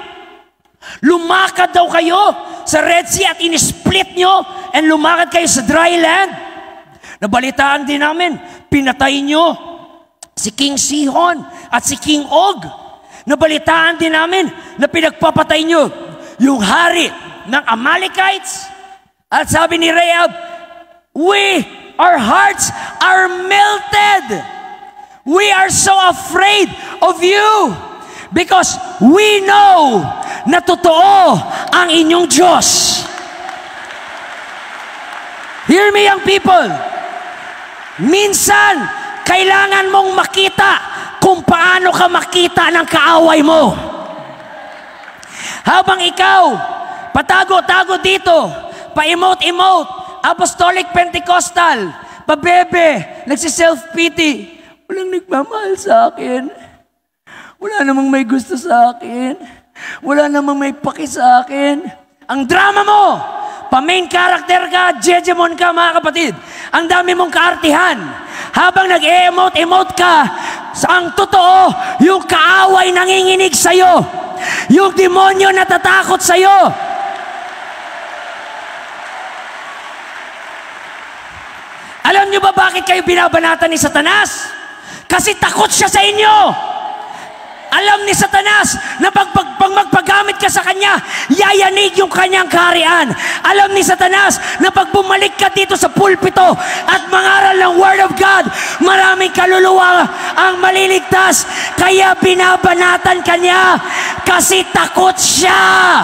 Speaker 2: Lumakad daw kayo sa Red Sea at in-split nyo and lumakad kayo sa dry land. Nabalitaan din namin, pinatay nyo si King Sihon at si King Og. Nabalitaan din namin na pinagpapatay nyo yung hari ng Amalekites. At sabi ni Rahab, our hearts are melted. We are so afraid of you because we know na totoo ang inyong Diyos. Hear me, young people. Minsan, kailangan mong makita kung paano ka makita ng kaaway mo. Habang ikaw, patago-tago dito, pa-emote-emote, apostolic Pentecostal, pabebe, nagsi-self-pity, walang nagmamahal sa akin. Wala namang may gusto sa akin. Wala namang may paki sa akin. Ang drama mo, pa-main character ka, jejemon ka, mga kapatid. Ang dami mong kaartihan. Habang nag-emote-emote ka, ang totoo, yung kaaway nanginginig sa'yo. Yung demonyo natatakot sa'yo. Alam niyo ba bakit kayo binabanatan ni Satanas? Kasi takot siya sa inyo. Alam ni Satanas na pag magpagamit ka sa kanya, yayanig yung kanyang kaharian. Alam ni Satanas na pag bumalik ka dito sa pulpito at mangaral ng Word of God, marami Maraming kaluluwa ang maliligtas, kaya binabanatan ka niya kasi takot siya.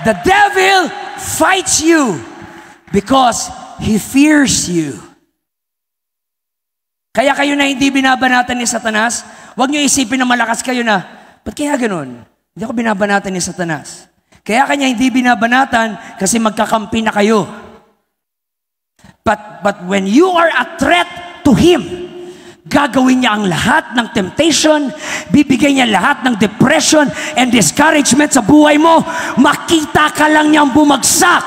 Speaker 2: The devil fights you because he fears you. Kaya kayo na hindi binabanatan ni Satanas, huwag niyo isipin na malakas kayo na, ba't kaya ganun? Hindi ako binabanatan ni Satanas. Kaya kanya hindi binabanatan kasi magkakampi na kayo. But when you are a threat to him, gagawin niya ang lahat ng temptation, bibigay niya lahat ng depression and discouragement sa buhay mo, makita ka lang niyang bumagsak.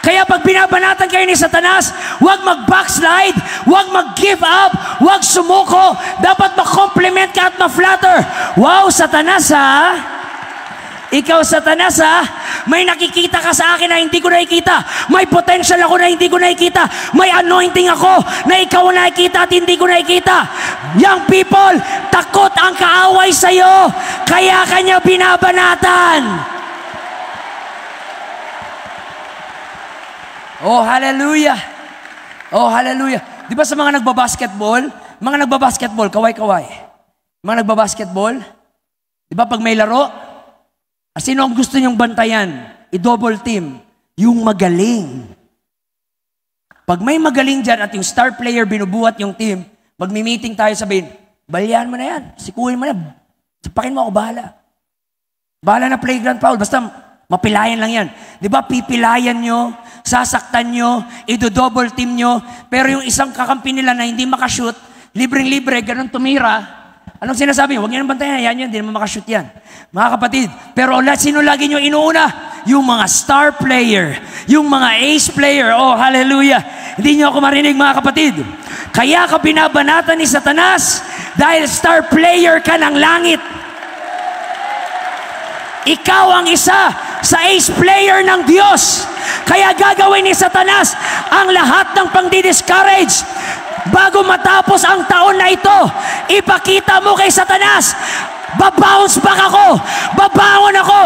Speaker 2: Kaya pag binabanatan kayo ni Satanas, huwag mag-backslide, huwag mag-give up, huwag sumuko, dapat ma-compliment ka at ma-flatter. Wow, Satanas ha? Ikaw, Satanas, ha? May nakikita ka sa akin na hindi ko nakikita. May potential ako na hindi ko nakikita. May anointing ako na ikaw nakikita at hindi ko nakikita. Young people, takot ang kaaway sa'yo. Kaya kanya binabanatan. Oh, hallelujah. Oh, hallelujah. Di ba sa mga nagbabasketball, kaway-kaway. Mga nagbabasketball, di ba pag may laro, sino ang gusto niyong bantayan? I-double team. Yung magaling. Pag may magaling dyan at yung star player binubuhat yung team, pag may meeting tayo sabihin, balian mo na yan. Sikuhin mo na. Sapakin mo ako, bahala. Bahala na playground foul. Basta mapilayan lang yan. Di ba pipilayan nyo, sasaktan nyo, i-double team nyo, pero yung isang kakampi nila na hindi makashoot, libreng-libre, ganun tumira, anong sinasabi? Huwag nyo nang bantayan. Yan, hindi naman makashoot yan. Mga kapatid, pero sino lagi nyo inuuna? Yung mga star player, yung mga ace player. Oh, hallelujah. Hindi nyo ako marinig, mga kapatid. Kaya ka binabanatan ni Satanas dahil star player ka ng langit. Ikaw ang isa sa ace player ng Diyos. Kaya gagawin ni Satanas ang lahat ng pang-discourage. Bago matapos ang taon na ito, ipakita mo kay Satanas, babounce back ako, babangon ako.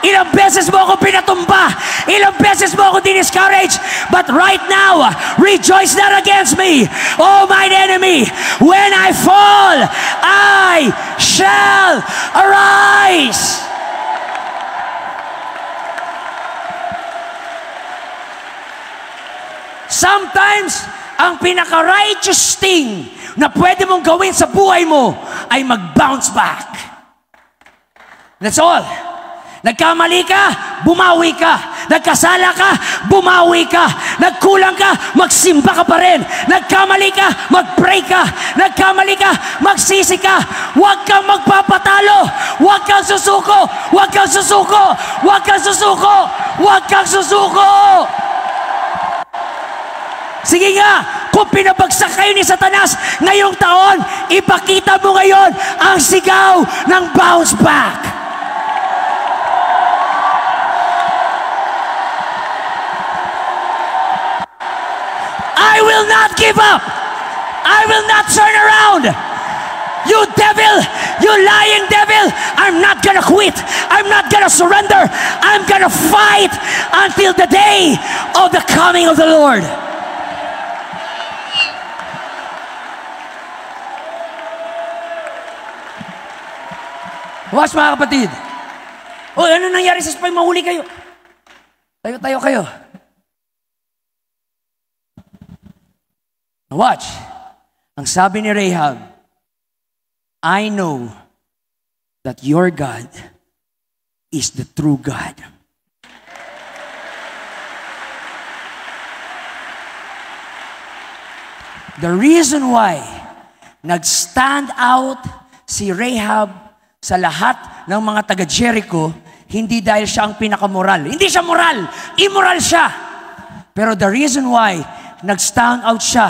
Speaker 2: Ilang beses mo ako pinatumba, ilang beses mo ako discourage, but right now, rejoice not against me, oh mine enemy. When I fall, I shall arise. Sometimes, ang pinaka-righteous thing na pwede mong gawin sa buhay mo ay mag-bounce back. That's all. Nagkamali ka, bumawi ka. Nagkasala ka, bumawi ka. Nagkulang ka, magsimba ka pa rin. Nagkamali ka, mag-pray ka. Nagkamali ka, magsisi ka. Huwag kang magpapatalo. Huwag kang susuko. Huwag kang susuko. Huwag kang susuko. Huwag kang susuko. Sige nga, kung pinabagsak kayo ni Satanas ngayong taon, ipakita mo ngayon ang sigaw ng bounce back. I will not give up. I will not turn around. You devil, you lying devil, I'm not gonna quit. I'm not gonna surrender. I'm gonna fight until the day of the coming of the Lord. Watch, mga kapatid. O, ano nangyari sa spy? Mahuli kayo. Tayo kayo. Watch. Ang sabi ni Rahab, I know that your God is the true God. The reason why nag-stand out si Rahab sa lahat ng mga taga-Jericho, hindi dahil siya ang pinakamoral. Hindi siya moral. Immoral siya. Pero the reason why nag-stand out siya,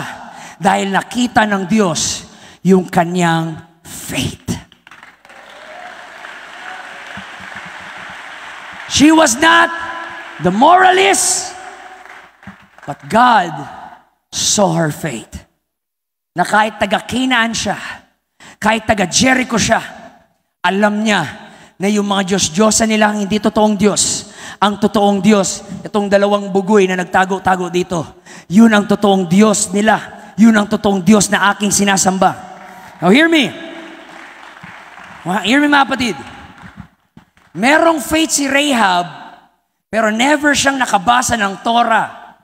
Speaker 2: dahil nakita ng Diyos yung kanyang faith. She was not the moralist, but God saw her faith. Na kahit taga-Canaan siya, kahit taga-Jericho siya, alam niya na yung mga Diyos-Diyosan nila ang hindi totoong Diyos. ang totoong Diyos. Itong dalawang bugoy na nagtago-tago dito, yun ang totoong Diyos nila. Yun ang totoong Diyos na aking sinasamba. Now hear me. Hear me mga kapatid. Merong faith si Rahab, pero never siyang nakabasa ng Torah.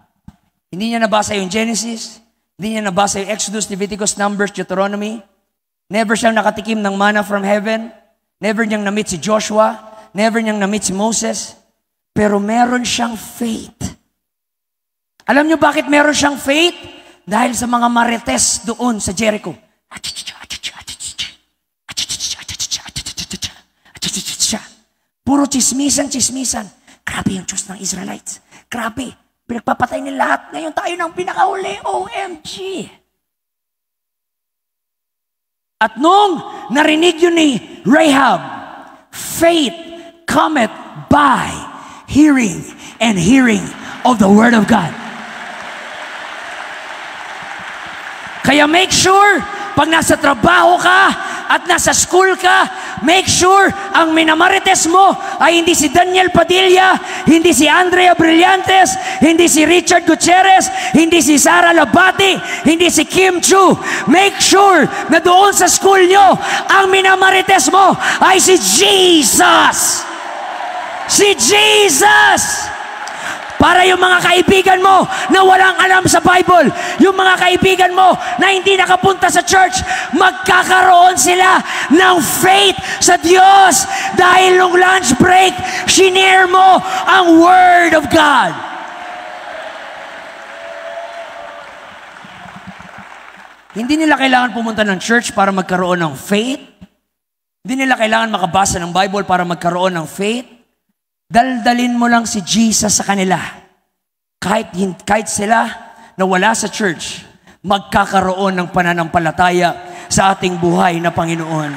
Speaker 2: Hindi niya nabasa yung Genesis, hindi niya nabasa yung Exodus, Leviticus, Numbers, Deuteronomy. Never siyang nakatikim ng manna from heaven. Never niyang na-meet si Joshua. Never niyang na-meet si Moses. Pero meron siyang faith. Alam niyo bakit meron siyang faith? Dahil sa mga marites doon sa Jericho. Puro chismisan. Grabe yung Diyos ng Israelites. Grabe. Pinagpapatay nila lahat. Ngayon tayo nang pinakauli. OMG. At nung narinig yun ni Rahab, faith cometh by hearing and hearing of the Word of God. Kaya make sure, pag nasa trabaho ka at nasa school ka, make sure ang minamarites mo ay hindi si Daniel Padilla, hindi si Andrea Brillantes, hindi si Richard Gutierrez, hindi si Sara Labati, hindi si Kim Chu. Make sure na doon sa school nyo, ang minamarites mo ay si Jesus. Si Jesus! Para yung mga kaibigan mo na walang alam sa Bible, yung mga kaibigan mo na hindi nakapunta sa church, magkakaroon sila ng faith sa Diyos dahil nung lunch break, shinare mo ang Word of God. Hindi nila kailangan pumunta ng church para magkaroon ng faith. Hindi nila kailangan makabasa ng Bible para magkaroon ng faith. Daldalin mo lang si Jesus sa kanila. Kahit sila na wala sa church, magkakaroon ng pananampalataya sa ating buhay na Panginoon.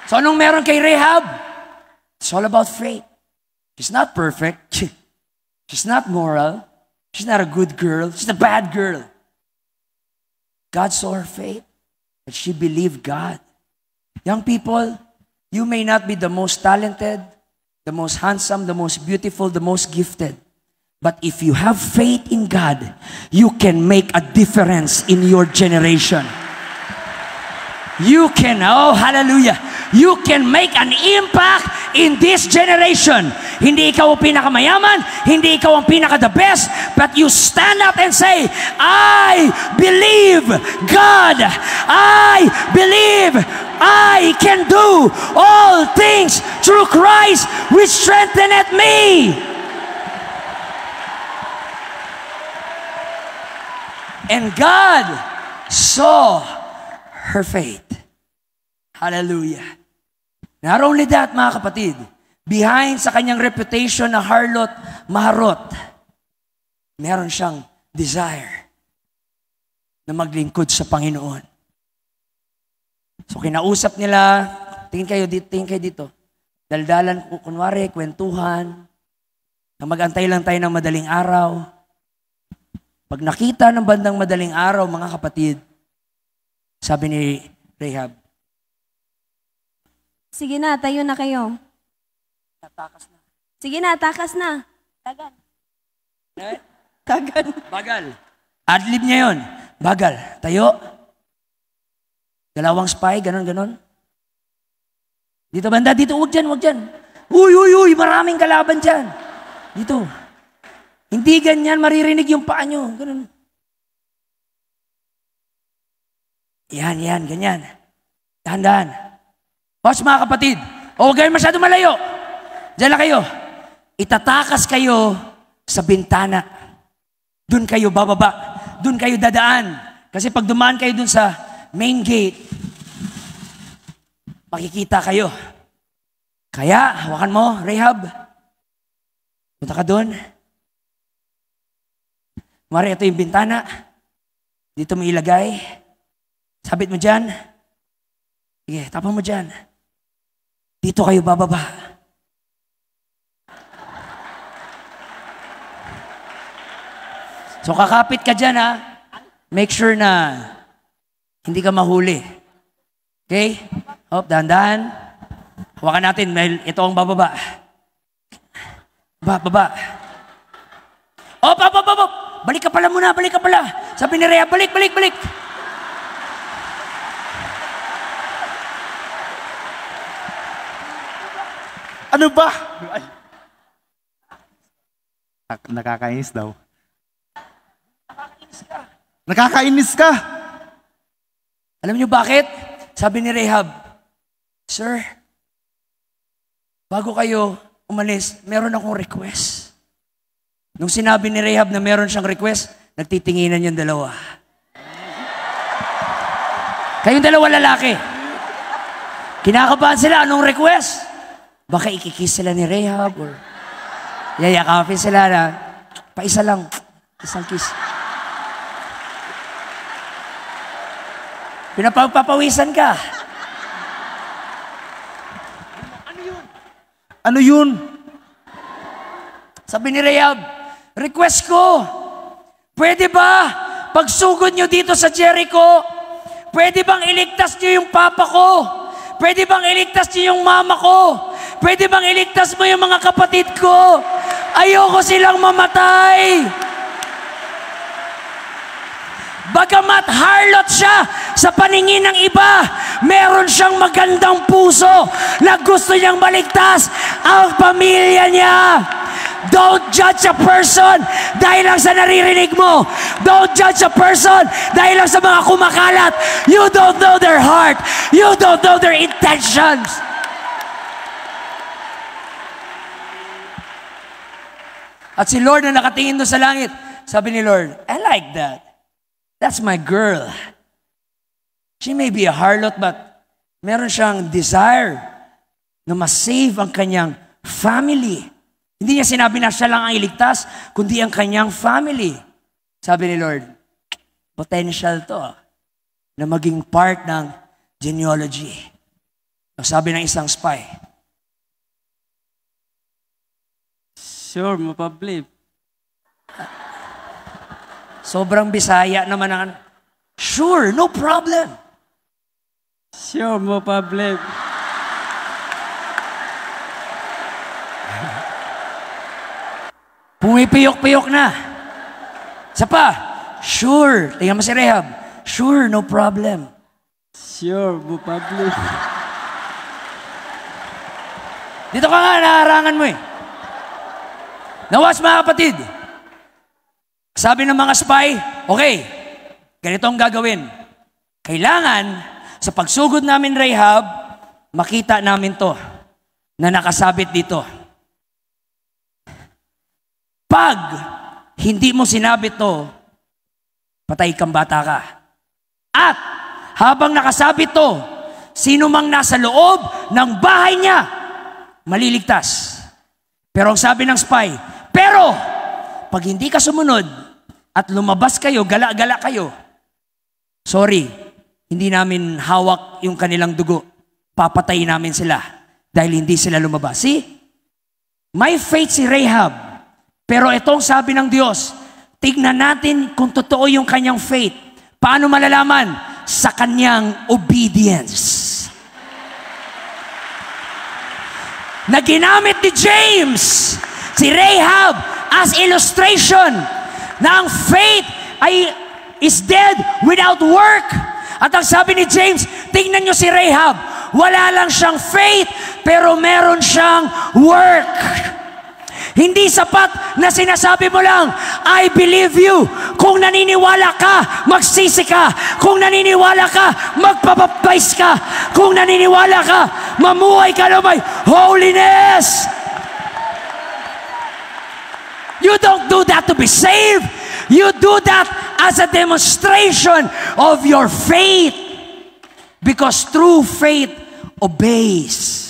Speaker 2: So anong meron kay Rahab? It's all about faith. She's not perfect. She's not moral. She's not a good girl. She's a bad girl. God saw her faith, but she believed God. Young people, you may not be the most talented, the most handsome, the most beautiful, the most gifted. But if you have faith in God, you can make a difference in your generation. You can, oh hallelujah, you can make an impact in this generation. Hindi ikaw ang pinakamayaman, hindi ikaw ang pinaka-the best, but you stand up and say, I believe God. I believe I can do all things through Christ which strengtheneth me. And God saw her faith. Hallelujah. Not only that, mga kapatid, behind sa kanyang reputation na harlot, maharot, meron siyang desire na maglingkod sa Panginoon. So kinausap nila, tingin kayo dito. Daldalan, kunwari, kwentuhan, na mag-antay lang tayo ng madaling araw. Pag nakita ng bandang madaling araw, mga kapatid, sabi ni Rahab,
Speaker 3: Sige na, tayo na kayo.
Speaker 2: Natakas na.
Speaker 3: Sige na, takas na. Tagan.
Speaker 2: Eh?
Speaker 3: Tagan.
Speaker 2: Bagal. Adlib niya yun. Bagal. Tayo. Dalawang spy, ganon. Dito banda, dito, huwag dyan. Uy, maraming kalaban dyan. Dito. Hindi ganyan, maririnig yung paa nyo. Ganon. Yan, ganyan. Dahan-dahan. Watch mga kapatid. Huwag kayo masyado malayo. Diyan lang kayo. Itatakas kayo sa bintana. Doon kayo bababa. Doon kayo dadaan. Kasi pag dumaan kayo doon sa main gate, makikita kayo. Kaya, hawakan mo, Rahab. Punta ka doon. Mari, ito yung bintana. Dito mo ilagay. Sabit mo dyan. Sige, tapon mo dyan. Dito kayo bababa. So kakapit ka dyan, ha. Make sure na hindi ka mahuli. Okay? Dahan-dahan. Hawakan natin dahil ito ang bababa. Baba. Op! Balik ka pala muna, balik ka pala. Sabi ni Rhea, balik.
Speaker 4: Ano ba? Ay. Nakakainis daw. Nakakainis ka.
Speaker 2: Alam niyo bakit? Sabi ni Rahab, Sir, bago kayo umalis, meron akong request. Nung sinabi ni Rahab na meron siyang request, nagtitinginan yung dalawa. Kayong dalawa lalaki. Kinakabahan sila, anong request? Baka ikikiss sila ni Rahab or yayakapin sila na paisa lang, isang kiss. Pinapagpapawisan ka.
Speaker 4: Ano yun?
Speaker 2: Sabi ni Rahab, request ko, pwede ba pagsugod nyo dito sa Jericho, pwede bang iligtas nyo yung papa ko? Pwede bang iligtas nyo yung mama ko? Pwede bang iligtas mo yung mga kapatid ko? Ayoko silang mamatay. Bagamat harlot siya sa paningin ng iba, meron siyang magandang puso na gusto niyang maligtas ang pamilya niya. Don't judge a person dahil lang sa naririnig mo. Don't judge a person dahil lang sa mga kumakalat. You don't know their heart. You don't know their intentions. At si Lord na nakatingin doon sa langit, sabi ni Lord, I like that. That's my girl. She may be a harlot, but meron siyang desire na ma-save ang kanyang family. Hindi niya sinabi na siya lang ang iligtas, kundi ang kanyang family. Sabi ni Lord, potential to na maging part ng genealogy. Sabi ng isang spy,
Speaker 1: Sure, mapabelieve.
Speaker 2: sobrang Bisaya naman ang, sure, no problem.
Speaker 1: Sure, mapabelieve.
Speaker 2: Pumipiyok-piyok na. Isa pa, sure. Tingnan mo si Rahab. Sure, no problem.
Speaker 1: Sure, mapabelieve.
Speaker 2: Dito ka nga, naharangan mo eh. Nawas mga kapatid. Sabi ng mga spy, okay, ganito ang gagawin. Kailangan, sa pagsugod namin Rahab, makita namin to na nakasabit dito. Pag hindi mo sinabi to, patay kang bata ka. At habang nakasabit to, sino mang nasa loob ng bahay niya, maliligtas. Pero ang sabi ng spy, pero pag hindi ka sumunod at lumabas kayo, gala-gala kayo, sorry, hindi namin hawak yung kanilang dugo. Papatayin namin sila dahil hindi sila lumabas. See? May faith si Rahab. Pero itong sabi ng Diyos, tignan natin kung totoo yung kanyang faith. Paano malalaman? Sa kanyang obedience. Na ginamit ni James si Rahab as illustration na ang faith is dead without work. At ang sabi ni James, tingnan nyo si Rahab, wala lang siyang faith, pero meron siyang work. Hindi sapat na sinasabi mo lang, I believe you. Kung naniniwala ka, magsisi ka. Kung naniniwala ka, magpabaptize ka. Kung naniniwala ka, mamuhay ka na may holiness. You don't do that to be saved. You do that as a demonstration of your faith. Because true faith obeys.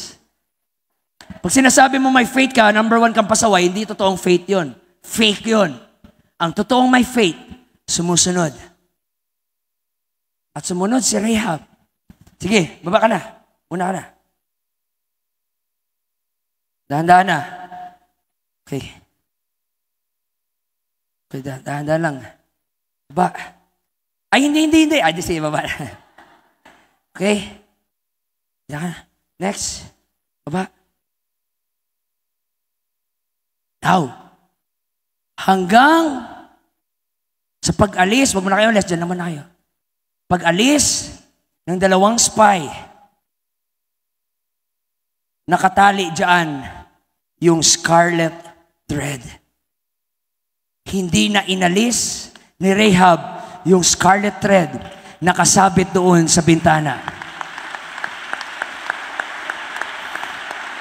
Speaker 2: Pag sinasabi mo may faith ka, number one kang pasaway, hindi totoong faith yon. Fake yon. Ang totoong may faith, sumusunod. At sumunod si Rahab. Sige, baba ka na. Una ka na. Dahan-dahan na. Okay. Okay, dahan-dahan lang. Baba. Ay, hindi. Ay, di sige, baba na. Okay. Yan. Next. Baba. Now, hanggang sa pag-alis, wag mo na kayo alis, dyan naman na kayo. Pag-alis ng dalawang spy, nakatali dyan yung scarlet thread. Hindi na inalis ni Rahab yung scarlet thread nakasabit doon sa bintana.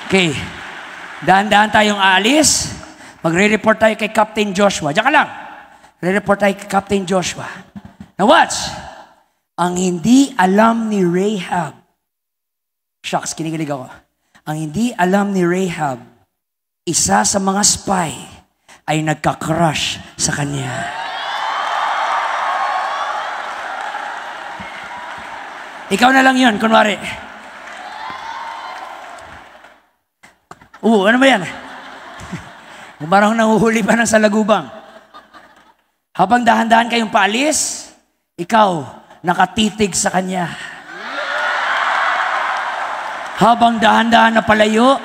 Speaker 2: Okay. Dahan-dahan tayong aalis. Magre-report tayo kay Captain Joshua. Diyan ka lang. Re-report tayo kay Captain Joshua. Now watch. Ang hindi alam ni Rahab. Shucks, kinikilig ako. Ang hindi alam ni Rahab, isa sa mga spy ay nagka-crush sa kanya. Ikaw na lang yun, kunwari. Ano ba yan? Parang nanguhuli pa ng salagubang. Habang dahan-dahan kayong paalis, ikaw nakatitig sa kanya. Habang dahan-dahan na palayo,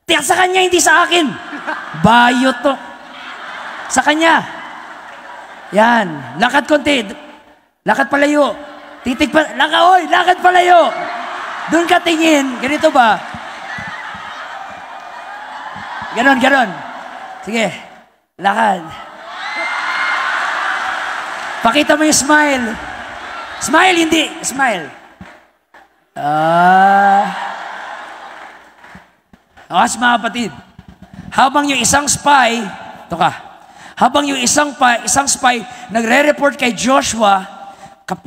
Speaker 2: tiyak sa kanya, hindi sa akin. Bayo to. Sa kanya. Yan. Lakad konti. Lakad palayo. Titig pa. Lakad palayo. Doon ka tingin. Ganito ba? Ganon. Sige. Lakad. Pakita mo yung smile. Smile, hindi. Smile. Mga kapatid. Habang yung isang spy, habang yung isang spy nagre-report kay Joshua,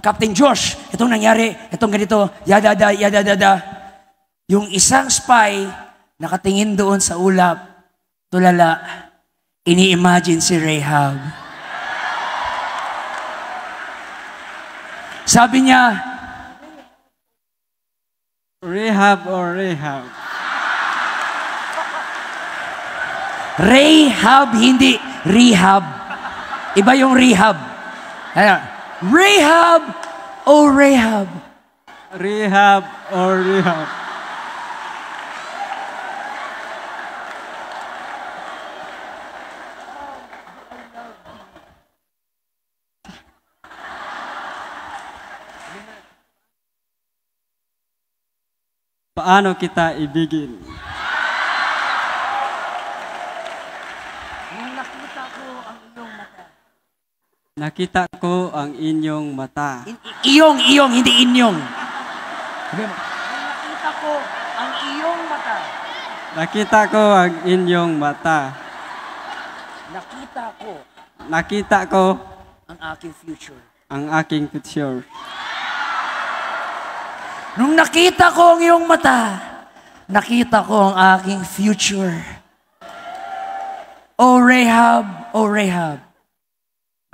Speaker 2: Captain Josh, itong nangyari, itong ganito, yadada. Yung isang spy, nakatingin doon sa ulap, tulala, ini-imagine si Rahab. Sabi niya,
Speaker 1: Rahab or Rahab?
Speaker 2: Rahab, hindi rehab. Iba yung rehab. Rahab o Rahab?
Speaker 1: Rahab or Rahab? Paano kita ibigin? Nakita ko ang inyong mata.
Speaker 2: Iyong, hindi inyong. Nakita ko ang iyong mata.
Speaker 1: Nakita ko ang inyong mata.
Speaker 2: Nakita ko
Speaker 1: ang
Speaker 2: aking future.
Speaker 1: Ang aking future.
Speaker 2: Nung nakita ko ang iyong mata, nakita ko ang aking future. O Rahab, O Rahab.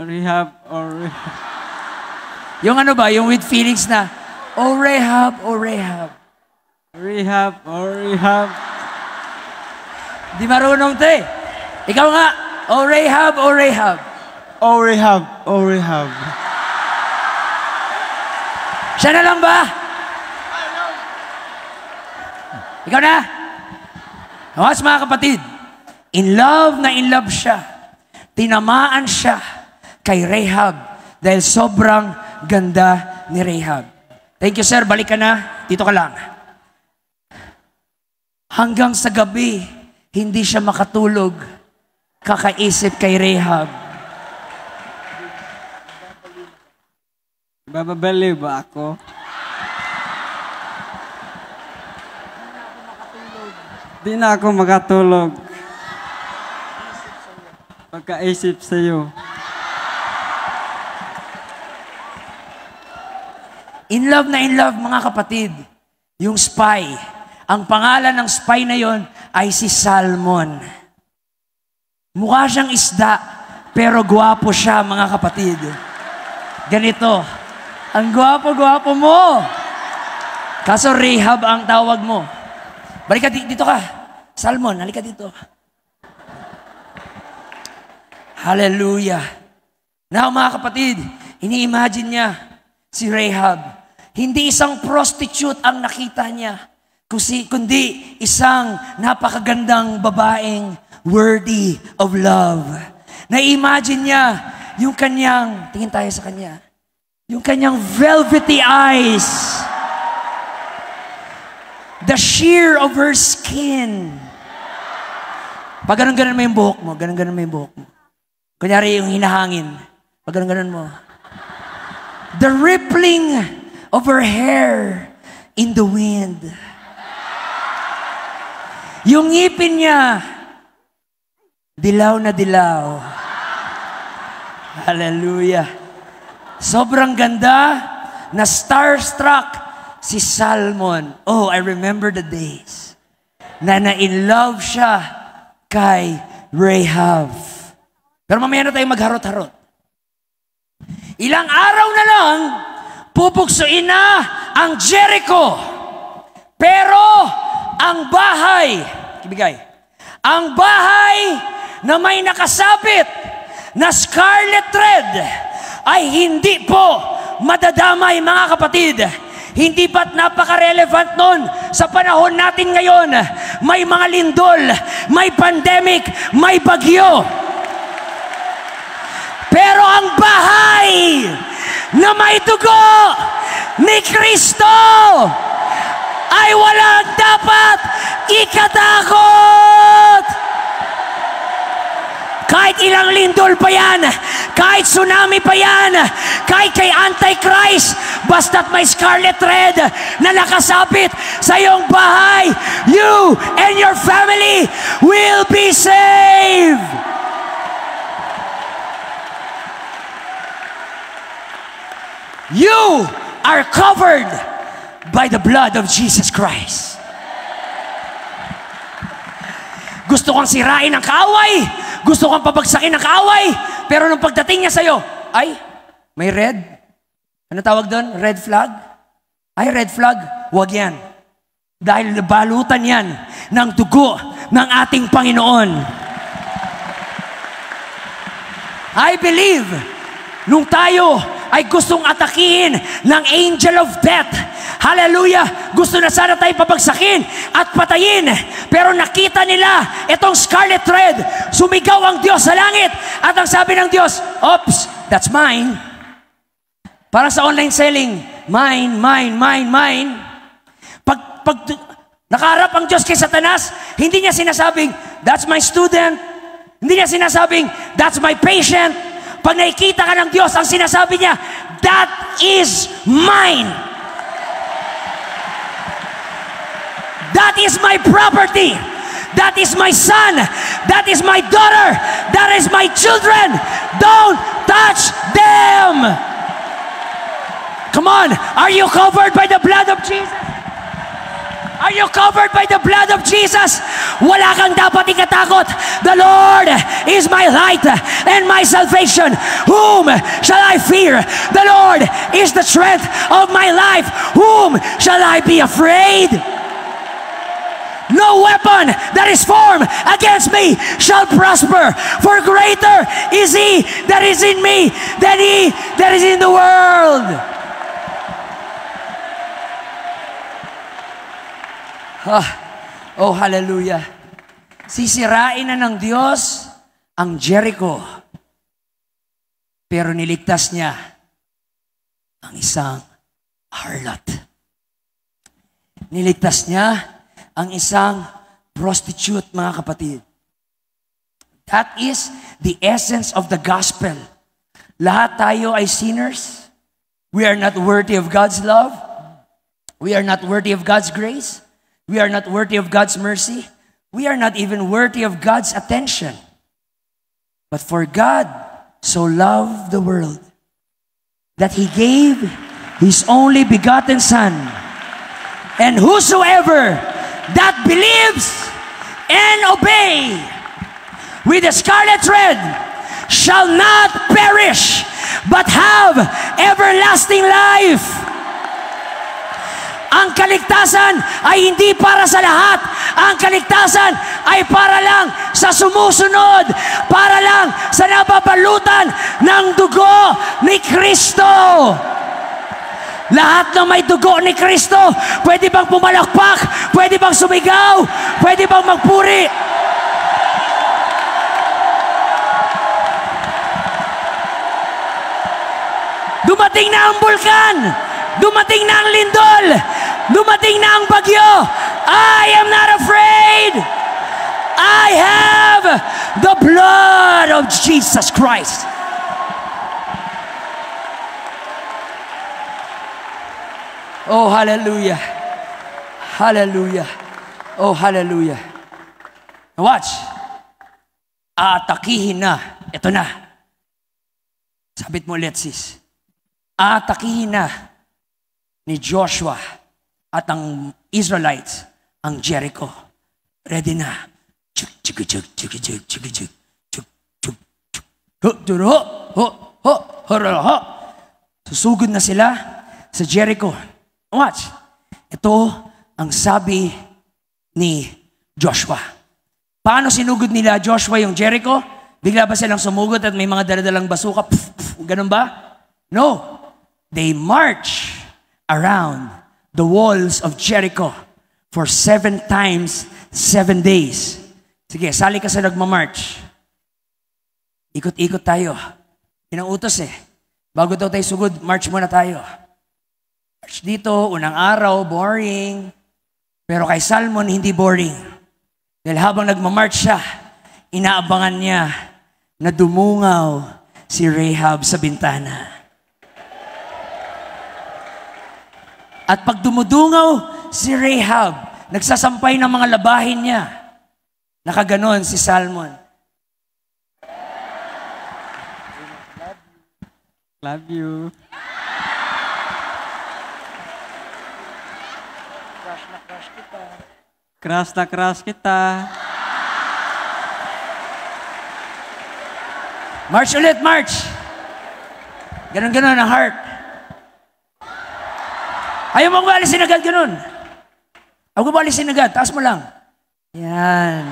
Speaker 1: Rahab or Rahab?
Speaker 2: Yung ano ba, yung with feelings na, O Rahab, O Rahab.
Speaker 1: Rahab or Rahab?
Speaker 2: Di marunong te. Ikaw nga, O Rahab, O Rahab.
Speaker 4: Oh, Rahab. Oh, Rahab.
Speaker 2: Siya na lang ba? Ikaw na? Mas mga kapatid, in love siya. Tinamaan siya kay Rahab dahil sobrang ganda ni Rahab. Thank you, sir. Balik ka na. Dito ka lang. Hanggang sa gabi, hindi siya makatulog. Kakaisip kay Rahab.
Speaker 1: Bababali ba ako? Di na ako makatulog. Pagkaisip sa'yo.
Speaker 2: In love mga kapatid. Yung spy. Ang pangalan ng spy na yon ay si Salmon. Mukha siyang isda, pero gwapo siya mga kapatid. Ganito. Ang gwapo-gwapo mo. Kaso Rahab ang tawag mo. Balik ka dito ka. Salmon, halika dito. Hallelujah. Now mga kapatid, ini-imagine niya si Rahab. Hindi isang prostitute ang nakita niya. kundi isang napakagandang babaeng worthy of love. Na-imagine niya yung kanyang, tingin tayo sa kanya, yung kanyang velvety eyes, the sheer of her skin. Pag ganun-ganon mo yung buhok mo, ganun-ganon mo yung buhok mo. Kunyari yung hinahangin, pag ganun-ganon mo. The rippling of her hair in the wind. Yung ngipin niya, dilaw na dilaw. Hallelujah. Sobrang ganda, na starstruck si Salmon. Oh, I remember the days na na-in love siya kay Rahab. Pero mamaya na tayo magharot-harot. Ilang araw na lang, pupuksuin na ang Jericho. Pero ang bahay, ibigay, ang bahay na may nakasabit na scarlet thread ay hindi po madadamay, mga kapatid. Hindi ba't napaka-relevant nun sa panahon natin ngayon? May mga lindol, may pandemic, may bagyo. Pero ang bahay na may dugo ni Kristo ay walang dapat ikatakot. Kahit ilang lindol pa yan, kahit tsunami pa yan, kahit kay Antichrist, basta't may scarlet thread na nakasabit sa iyong bahay, you and your family will be saved. You are covered by the blood of Jesus Christ. Gusto kong sirain ang kaaway, gusto kong pabagsakin ang kaaway, pero nung pagdating niya sa'yo, ay, may red. Ano tawag doon? Red flag? Ay, red flag, huwag yan. Dahil nabalutan yan ng dugo ng ating Panginoon. I believe, nung tayo ay gustong atakihin ng angel of death, hallelujah, gusto na sana tayo pabagsakin at patayin, pero nakita nila itong scarlet thread, sumigaw ang Diyos sa langit, at ang sabi ng Diyos, oops, that's mine. Parang sa online selling, mine, mine, mine, mine. Pag nakaharap ang Diyos kay Satanas, hindi niya sinasabing, that's my student. Hindi niya sinasabing, that's my patient. Pag nakikita ka ng Diyos, ang sinasabi niya, that is mine. That is my property. That is my son. That is my daughter. That is my children. Don't touch them. Come on. Are you covered by the blood of Jesus? Are you covered by the blood of Jesus? Wala kang dapat ikatakot. The Lord is my light and my salvation. Whom shall I fear? The Lord is the strength of my life. Whom shall I be afraid? No weapon that is formed against me shall prosper. For greater is He that is in me than he that is in the world. Oh, hallelujah. Sisirain na ng Diyos ang Jericho. Pero niligtas niya ang isang harlot. Niligtas niya ang isang prostitute, mga kapatid. That is the essence of the gospel. Lahat tayo ay sinners. We are not worthy of God's love. We are not worthy of God's grace. We are not worthy of God's mercy. We are not even worthy of God's attention. But for God so loved the world that He gave His only begotten Son. And whosoever that believes and obey with the scarlet thread shall not perish but have everlasting life. Ang kaligtasan ay hindi para sa lahat. Ang kaligtasan ay para lang sa sumusunod, para lang sa nababalutan ng dugo ni Kristo. Lahat ng may dugo ni Kristo, pwede bang pumalakpak? Pwede bang sumigaw? Pwede bang magpuri? Dumating na ang bulkan! Dumating na ang lindol! Dumating na ang bagyo! I am not afraid! I have the blood of Jesus Christ. Oh, hallelujah. Hallelujah. Oh, hallelujah. Watch. Aatakihin na. Ito na. Sabit mo ulit, sis. Aatakihin na ni Joshua at ang Israelites ang Jericho. Ready na. Susugod na sila sa Jericho. Watch. Ito ang sabi ni Joshua. Paano sinugod nila Joshua yung Jericho? Bigla ba silang sumugod at may mga daladalang basuka? Ganun ba? No. They march around the walls of Jericho for 7 times, 7 days. Sige, sali ka sa nagmamarch. Ikot-ikot tayo. Yun ang utos eh. Bago daw tayo sugod, march muna tayo. March dito, unang araw, boring. Pero kay Salmon, hindi boring. Dahil habang nagmamarch siya, inaabangan niya na dumungaw si Rahab sa bintana. At pag dumudungaw si Rahab, nagsasampay ng mga labahin niya. Nakaganon si Salmon.
Speaker 1: Love you. Crush na crush kita.
Speaker 2: March ulit, march! Ganon-ganon ang heart. Ayaw mong alisin agad, ganon. Ayaw mo alisin agad, taas mo lang. Yan.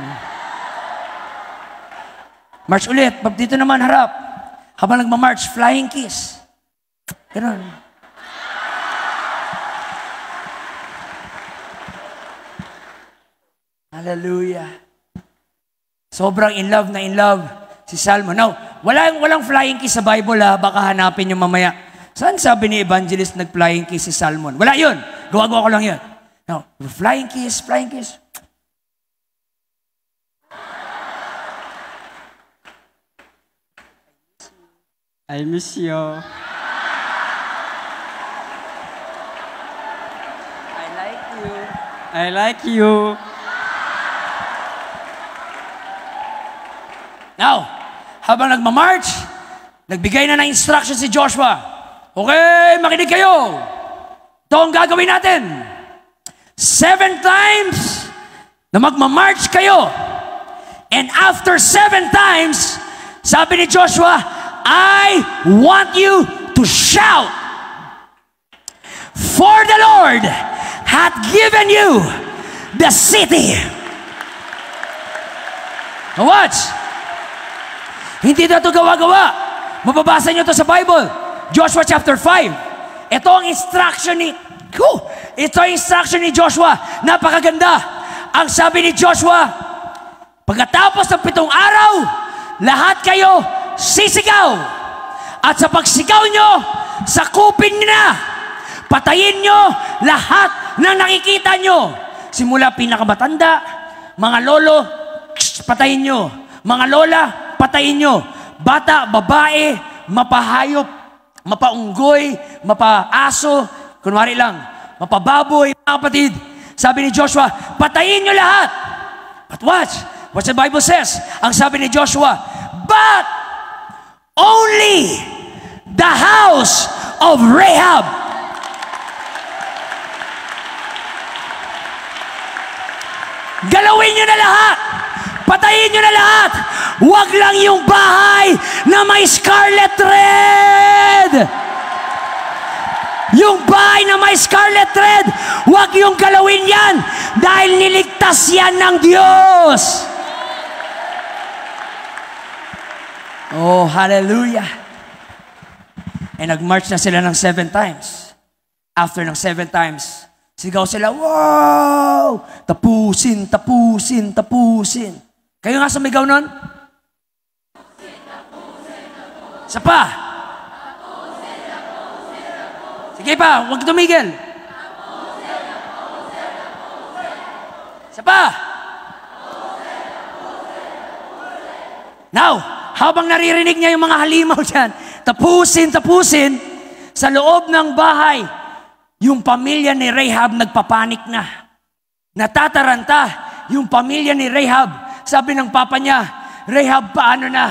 Speaker 2: March ulit, dito naman harap. Habang nagmamarch, flying kiss. Ganon. Hallelujah. Sobrang in love na in love si Salmon. Now, walang flying kiss sa Bible ha. Baka hanapin nyo mamaya. Saan sabi ni Evangelist nag-flying kiss si Salmon? Wala yun. Gawa-gawa ko lang yun. Now, flying kiss, flying kiss.
Speaker 1: I miss you.
Speaker 2: I like you.
Speaker 1: I like you.
Speaker 2: Now, habang nagmamarch, nagbigay na ng instruction si Joshua. Okay, makinig kayo. Ito ang gagawin natin. 7 times na magmamarch kayo. And after 7 times, sabi ni Joshua, I want you to shout, for the Lord hath given you the city. Now watch. Hindi na ito gawa-gawa. Mababasa nyo ito sa Bible. Joshua chapter 5. Ito ang instruction ni Joshua. Napakaganda. Ang sabi ni Joshua, pagkatapos ng 7 araw, lahat kayo sisigaw. At sa pagsigaw nyo, sakupin nyo na. Patayin nyo lahat ng nakikita nyo. Simula pinakamatanda, mga lolo, patayin nyo. Mga lola, patayin nyo. Bata, babae, mapahayop, mapaunggoy, mapaaso, kunwari lang, mapababoy, mga kapatid. Sabi ni Joshua, patayin nyo lahat. But watch what the Bible says. Ang sabi ni Joshua, but only the house of Rahab. Galawin nyo na lahat. Patayin nyo na lahat. Huwag lang yung bahay na may scarlet thread. Yung bahay na may scarlet thread, huwag yung galawin yan dahil niligtas yan ng Diyos. Oh, hallelujah. And nag-march na sila ng 7 times. After ng 7 times, sigaw sila, wow! Tapusin, tapusin, tapusin. Kayo nga sumigaw nun? Isa pa. Sige pa, huwag tumigil. Isa pa. Now, habang naririnig niya yung mga halimaw dyan, tapusin, tapusin, sa loob ng bahay, yung pamilya ni Rahab nagpapanik na. Natataranta yung pamilya ni Rahab. Sabi ng papa niya, Rahab, paano na?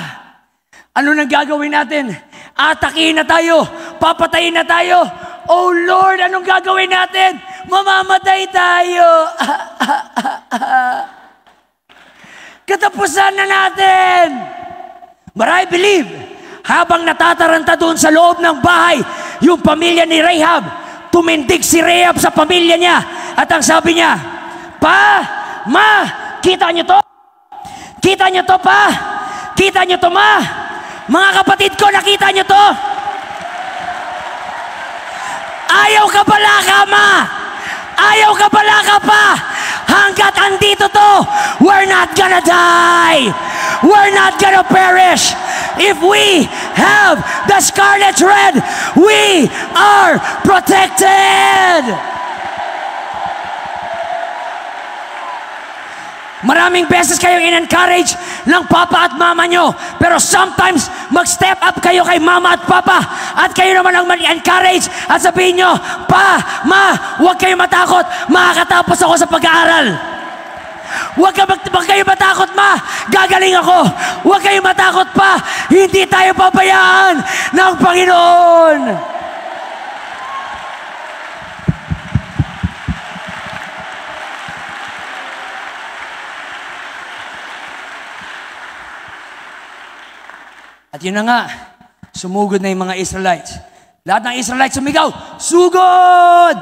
Speaker 2: Ano nang gagawin natin? Atakihin na tayo. Papatayin na tayo. Oh Lord, anong gagawin natin? Mamamatay tayo. Katapusan na natin. But I believe, habang natataranta doon sa loob ng bahay, yung pamilya ni Rahab, tumindig si Rahab sa pamilya niya. At ang sabi niya, Pa, Ma, kita niyo to? Kita niyo to, Pa? Kita niyo to, Ma? Mga kapatid ko, nakita niyo to? Ayaw ka pala ka, Ma? Ayaw ka pala ka, Pa? Hanggat andito to, we're not gonna die. We're not gonna perish. If we have the scarlet red, we are protected. Maraming beses kayong in-encourage ng papa at mama nyo. Pero sometimes, mag-step up kayo kay mama at papa. At kayo naman ang mag-encourage at sabihin nyo, Pa, Ma, huwag kayo matakot. Makakatapos ako sa pag-aaral. Huwag kayo matakot, Ma. Gagaling ako. Huwag kayo matakot, Pa. Hindi tayo pabayaan ng Panginoon. At yun na nga, sumugod na yung mga Israelites. Lahat ng Israelites sumigaw, Sugod!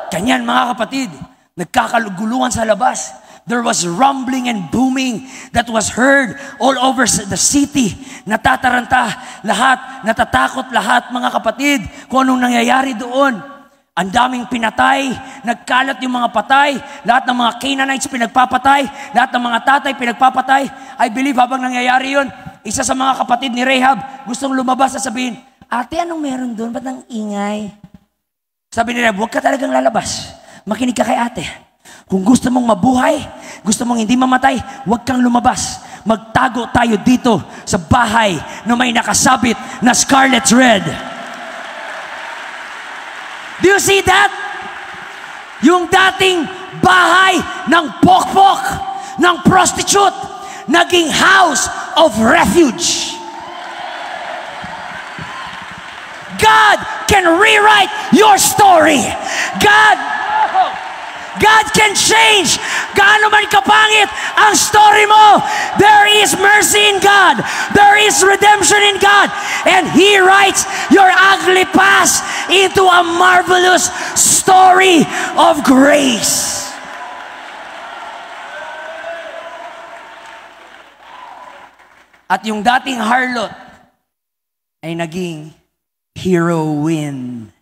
Speaker 2: Ganyan mga kapatid, nagkakaluguluhan sa labas. There was rumbling and booming that was heard all over the city. Natataranta lahat, natatakot lahat mga kapatid kung anong nangyayari doon. Ang daming pinatay, nagkalat yung mga patay, lahat ng mga Canaanites pinagpapatay, lahat ng mga tatay pinagpapatay. I believe habang nangyayari yun, isa sa mga kapatid ni Rahab gustong lumabas at sabihin, Ate, anong meron doon? Ba't ang ingay? Sabi ni Rahab, huwag ka talagang lalabas. Makinig ka kay ate. Kung gusto mong mabuhay, gusto mong hindi mamatay, huwag kang lumabas. Magtago tayo dito sa bahay na may nakasabit na scarlet red. Do you see that? Yung dating bahay ng pokpok, ng prostitute, naging house of refuge. God can rewrite your story. God can change. Gaano man kapangit ang story mo, there is mercy in God. There is redemption in God. And He writes your ugly past into a marvelous story of grace. At yung dating harlot ay naging heroine.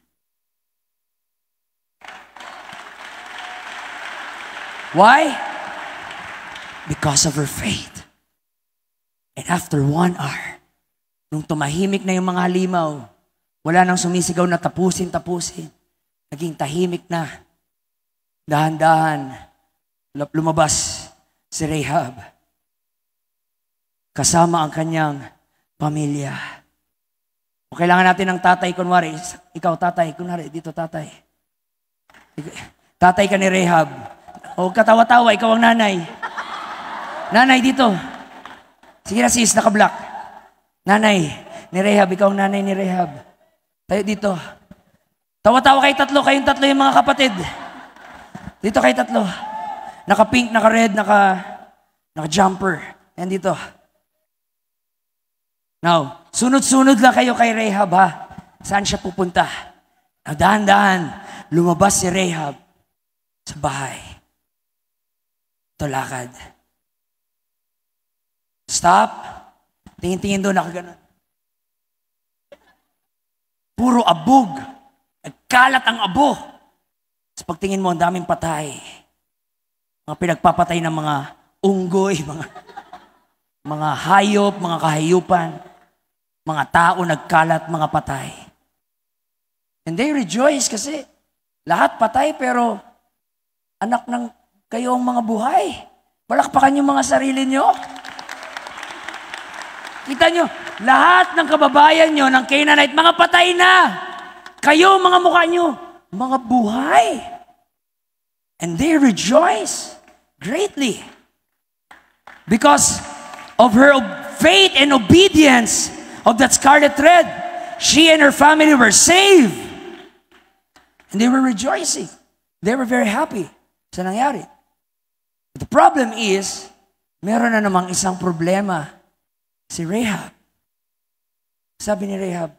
Speaker 2: Why? Because of her faith. And after 1 hour, nung tumahimik na yung mga halimaw, wala nang sumisigaw na tapusin. Naging tahimik na. Dahan-dahan, lumabas si Rahab. Kasama ang kanyang pamilya. O kailangan natin ng tatay, kunwari. Ikaw, tatay, kunwari, dito tatay. Tatay ka ni Rahab. O katawa-tawa, ikaw ang nanay. Nanay, dito. Sige na sis, naka-block. Nanay ni Rahab, ikaw ang nanay ni Rahab. Tayo dito. Tawa-tawa kayo tatlo, kayong tatlo yung mga kapatid. Dito kayo tatlo. Naka-pink, naka-red, naka-jumper. Yan dito. Now, sunod-sunod lang kayo kay Rahab, ha? Saan siya pupunta? Now, dahan-dahan, lumabas si Rahab sa bahay. Ito lakad. Stop. Tingin-tingin doon, nakaganon. Puro abog. Nagkalat ang abo. Sa pagtingin mo, ang daming patay. Mga pinagpapatay ng mga unggoy, mga hayop, mga kahayupan, mga tao nagkalat, mga patay. And they rejoice kasi lahat patay pero anak ng kayo ang mga buhay. Palakpakan yung mga sarili nyo. Kita nyo, lahat ng kababayan nyo ng Canaanite, mga patay na. Kayo, mga mukha nyo, mga buhay. And they rejoice greatly. Because of her faith and obedience of that scarlet thread, she and her family were saved. And they were rejoicing. They were very happy sa nangyari. But the problem is, meron na namang isang problema. Si Rahab. Sabi ni Rahab,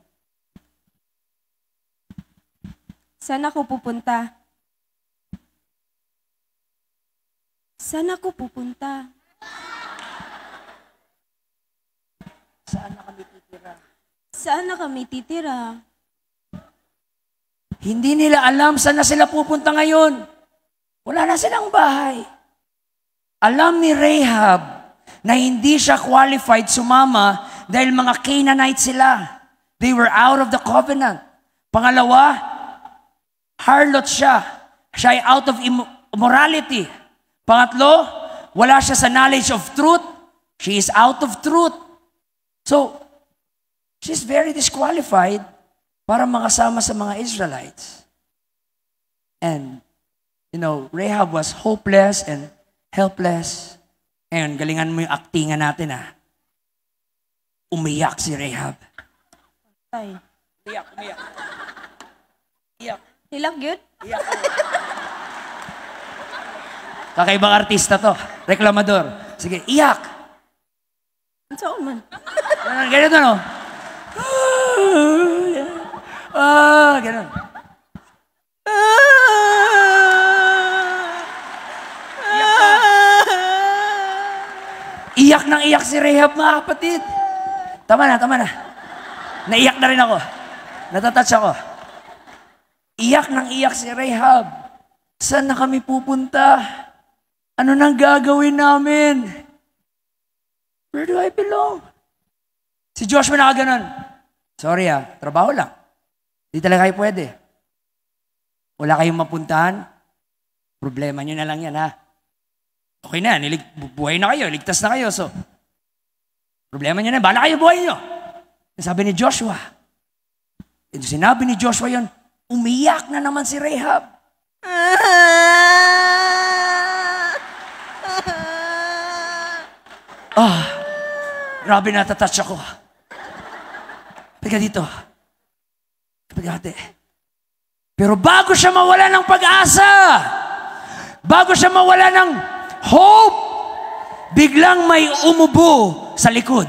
Speaker 3: Saan ako pupunta? Saan ako pupunta?
Speaker 2: saan na kami titira?
Speaker 3: Saan na kami titira?
Speaker 2: Hindi nila alam saan na sila pupunta ngayon. Wala na silang bahay. Alam ni Rahab na hindi siya qualified sumama dahil mga Canaanite sila. They were out of the covenant. Pangalawa, harlot siya. Siya ay out of immorality. Pangatlo, wala siya sa knowledge of truth. She is out of truth. So, she's very disqualified para makasama sa mga Israelites. And, Rahab was hopeless and helpless. Ngayon, galingan mo yung aktingan natin, ha? Umiyak si Rahab.
Speaker 3: Ay.
Speaker 2: Iyak. Iyak.
Speaker 3: Hilak yun?
Speaker 2: Iyak. Kakaibang artista to. Reklamador. Sige, iyak.
Speaker 3: Saan man?
Speaker 2: Ganito, no? Ganun. Iyak nang iyak si Rahab, mga kapatid. Tama na. Naiyak na rin ako. Natatouch ako. Iyak nang iyak si Rahab. Saan na kami pupunta? Ano nang gagawin namin? Where do I belong? Si Joshua nakaganon. Sorry trabaho lang. Di talaga kayo pwede. Wala kayong mapuntahan. Problema nyo na lang yan, ha? Okay na, buhay na kayo, ligtas na kayo. So, problema nyo na, bahala kayo buhay nyo. Sabi ni Joshua. And sinabi ni Joshua yun, umiyak na naman si Rahab. Grabe natatouch ako. Pagka dito. Pagkate. Pero bago siya mawala ng pag-asa, bago siya mawala ng hope, biglang may umubo sa likod.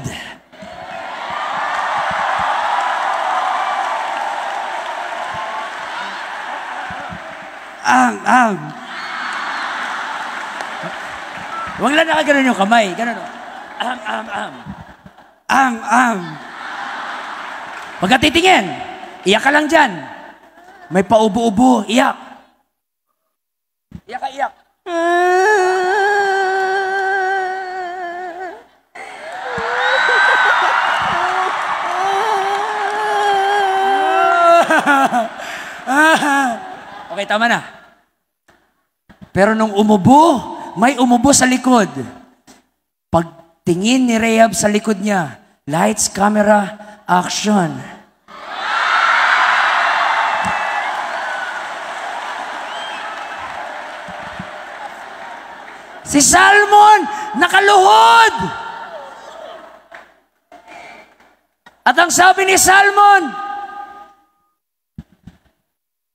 Speaker 2: Huwag lang nakaganon yung kamay. Ganon. Pagka titingin, iyak ka lang dyan. May paubo-ubo, iyak. Iyak. Okay, tama na. Pero nung umubo, may umubo sa likod. Pagtingin ni Rahab sa likod niya, lights, camera, action. Si Salmon, nakaluhod! At ang sabi ni Salmon,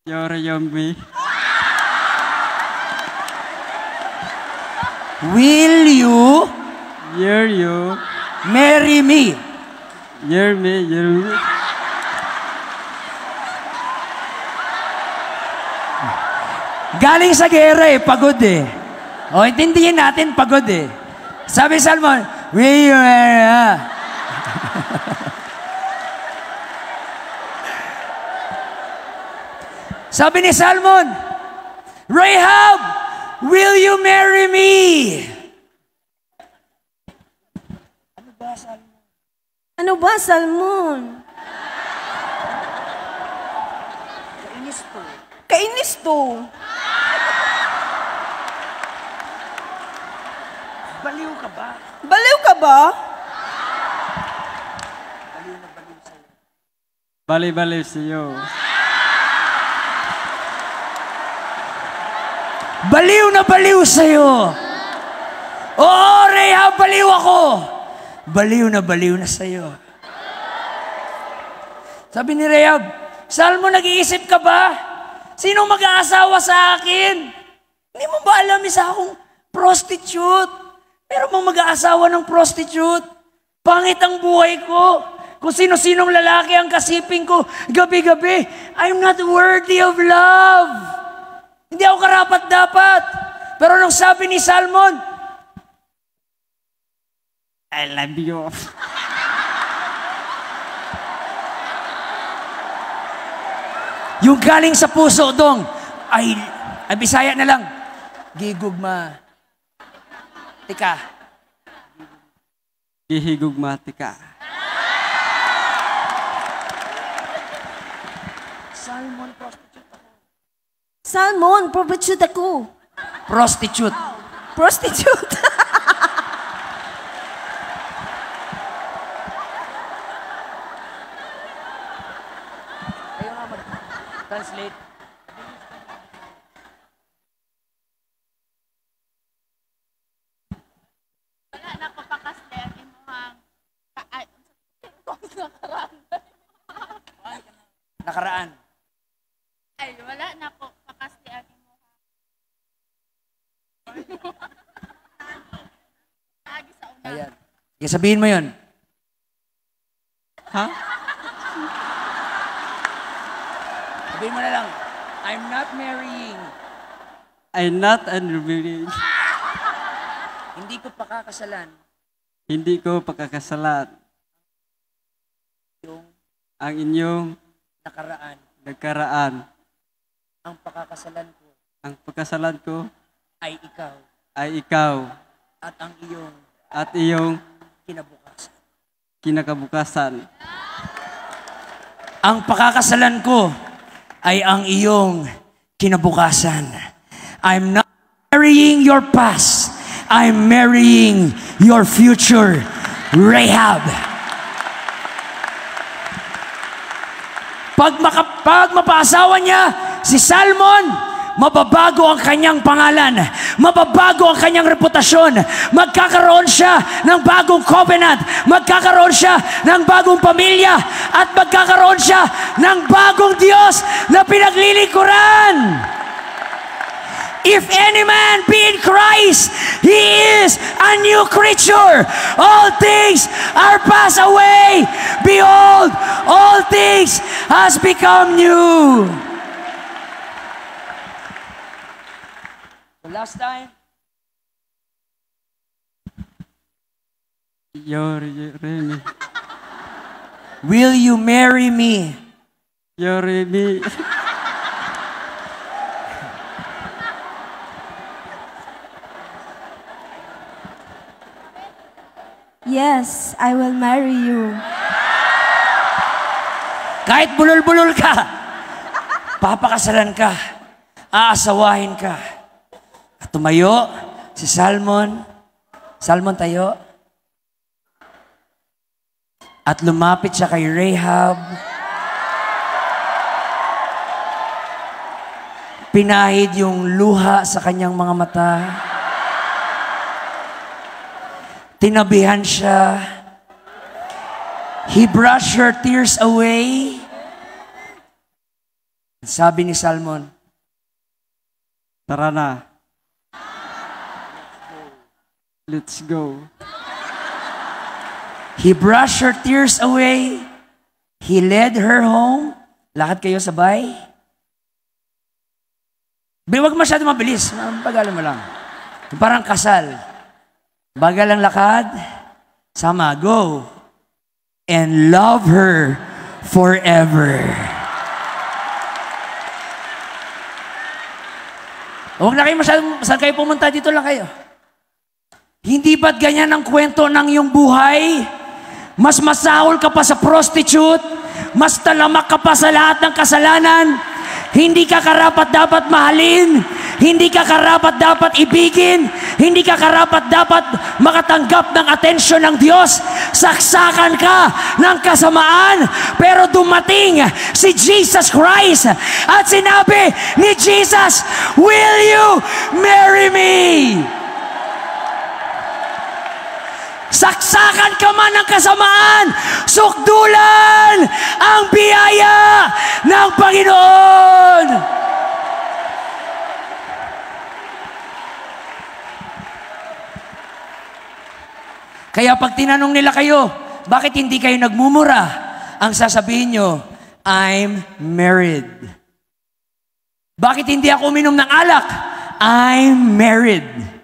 Speaker 4: You're yummy.
Speaker 2: will you
Speaker 4: You.
Speaker 2: marry me?
Speaker 4: You're me.
Speaker 2: Galing sa gera pagod O, intindihin natin, pagod Sabi Salmon, will you marry me? Sabi ni Salmon, Rahab, will you marry me?
Speaker 3: Ano ba, Salmon? Kainis to.
Speaker 2: Baliw ka ba?
Speaker 3: Baliw ka ba?
Speaker 4: Bali-bali sa'yo.
Speaker 2: Baliw na baliw sa'yo. Oo, Rahab, baliw ako. Baliw na sa'yo. Sabi ni Rahab, Salmon, nag-iisip ka ba? Sino mag-aasawa sa akin? Hindi mo ba alam, isa akong prostitute? Meron bang mag-aasawa ng prostitute? Pangit ang buhay ko. Kung sino-sinong lalaki ang kasiping ko, gabi-gabi, I'm not worthy of love. Hindi ako karapat-dapat. Pero nung sabi ni Salmon,
Speaker 4: I love you.
Speaker 2: yung galing sa puso dong, ay Bisaya na lang. Gigugma. Tika.
Speaker 4: Gihigugmati ka.
Speaker 3: Salmon, prostitute ako.
Speaker 2: Prostitute.
Speaker 3: Prostitute.
Speaker 2: Ayaw nga mag-translate.
Speaker 5: Wala na ko pakasle ang imuhang
Speaker 2: Nakaraan.
Speaker 5: ay wala na ko pakasle ang imuhang agi sa una.
Speaker 2: Ayan. Sige, sabihin mo yun.
Speaker 4: Ha?
Speaker 2: Sabihin mo na lang, I'm not marrying.
Speaker 4: I'm not unmarried.
Speaker 2: Hindi ko pakakasalan
Speaker 4: Hindi ko pagkakasalan
Speaker 2: yung
Speaker 4: ang inyong
Speaker 2: nakaraan.
Speaker 4: nagkaraan.
Speaker 2: Ang pakakasalan ko
Speaker 4: Ang pagkasalan ko
Speaker 2: ay ikaw
Speaker 4: ay ikaw
Speaker 2: at ang iyong
Speaker 4: at iyong
Speaker 2: kinabukasan.
Speaker 4: kinakabukasan.
Speaker 2: Ang pakakasalan ko ay ang iyong kinabukasan. I'm not marrying your past. I'm marrying your future, Rahab. Pag mapaasawa niya si Salmon, mababago ang kanyang pangalan. Mababago ang kanyang reputasyon. Magkakaroon siya ng bagong covenant. Magkakaroon siya ng bagong pamilya. At magkakaroon siya ng bagong Diyos na pinaglilingkuran. If any man be in Christ, he is a new creature. All things are passed away. Behold, all things has become new. The last time.
Speaker 4: Yoremi.
Speaker 2: Will you marry me?
Speaker 4: Yoremi.
Speaker 3: Yes, I will marry you.
Speaker 2: Kahit bulol-bulol ka, papakasalan ka, aasawahin ka. At tumayo si Salmon. Salmon, tayo. At lumapit siya kay Rahab. Pinahid yung luha sa kanyang mga mata. Tinabihan siya. He brushed her tears away. Sabi ni Salmon,
Speaker 4: Tara na. Let's go.
Speaker 2: he brushed her tears away. He led her home. Lakad kayo sabay. Huwag masyado mabilis. Pagalan mo lang. Parang kasal. Bagal ang lakad. Sama, go. And love her forever. Huwag na kayo masyadong, saan kayo pumunta, dito lang kayo. Hindi ba't ganyan ang kwento ng iyong buhay? Mas masahol ka pa sa prostitute, mas talamak ka pa sa lahat ng kasalanan, hindi ka karapat dapat mahalin, hindi ka karapat dapat ibigin, hindi ka karapat dapat makatanggap ng atensyon ng Diyos. Saksakan ka ng kasamaan, pero dumating si Jesus Christ at sinabi ni Jesus, "Will you marry me?" Saksakan ka man ng kasamaan, sukdulan ang biyaya ng Panginoon. Kaya pag tinanong nila kayo, bakit hindi kayo nagmumura? Ang sasabihin nyo, I'm married. Bakit hindi ako uminom ng alak? I'm married.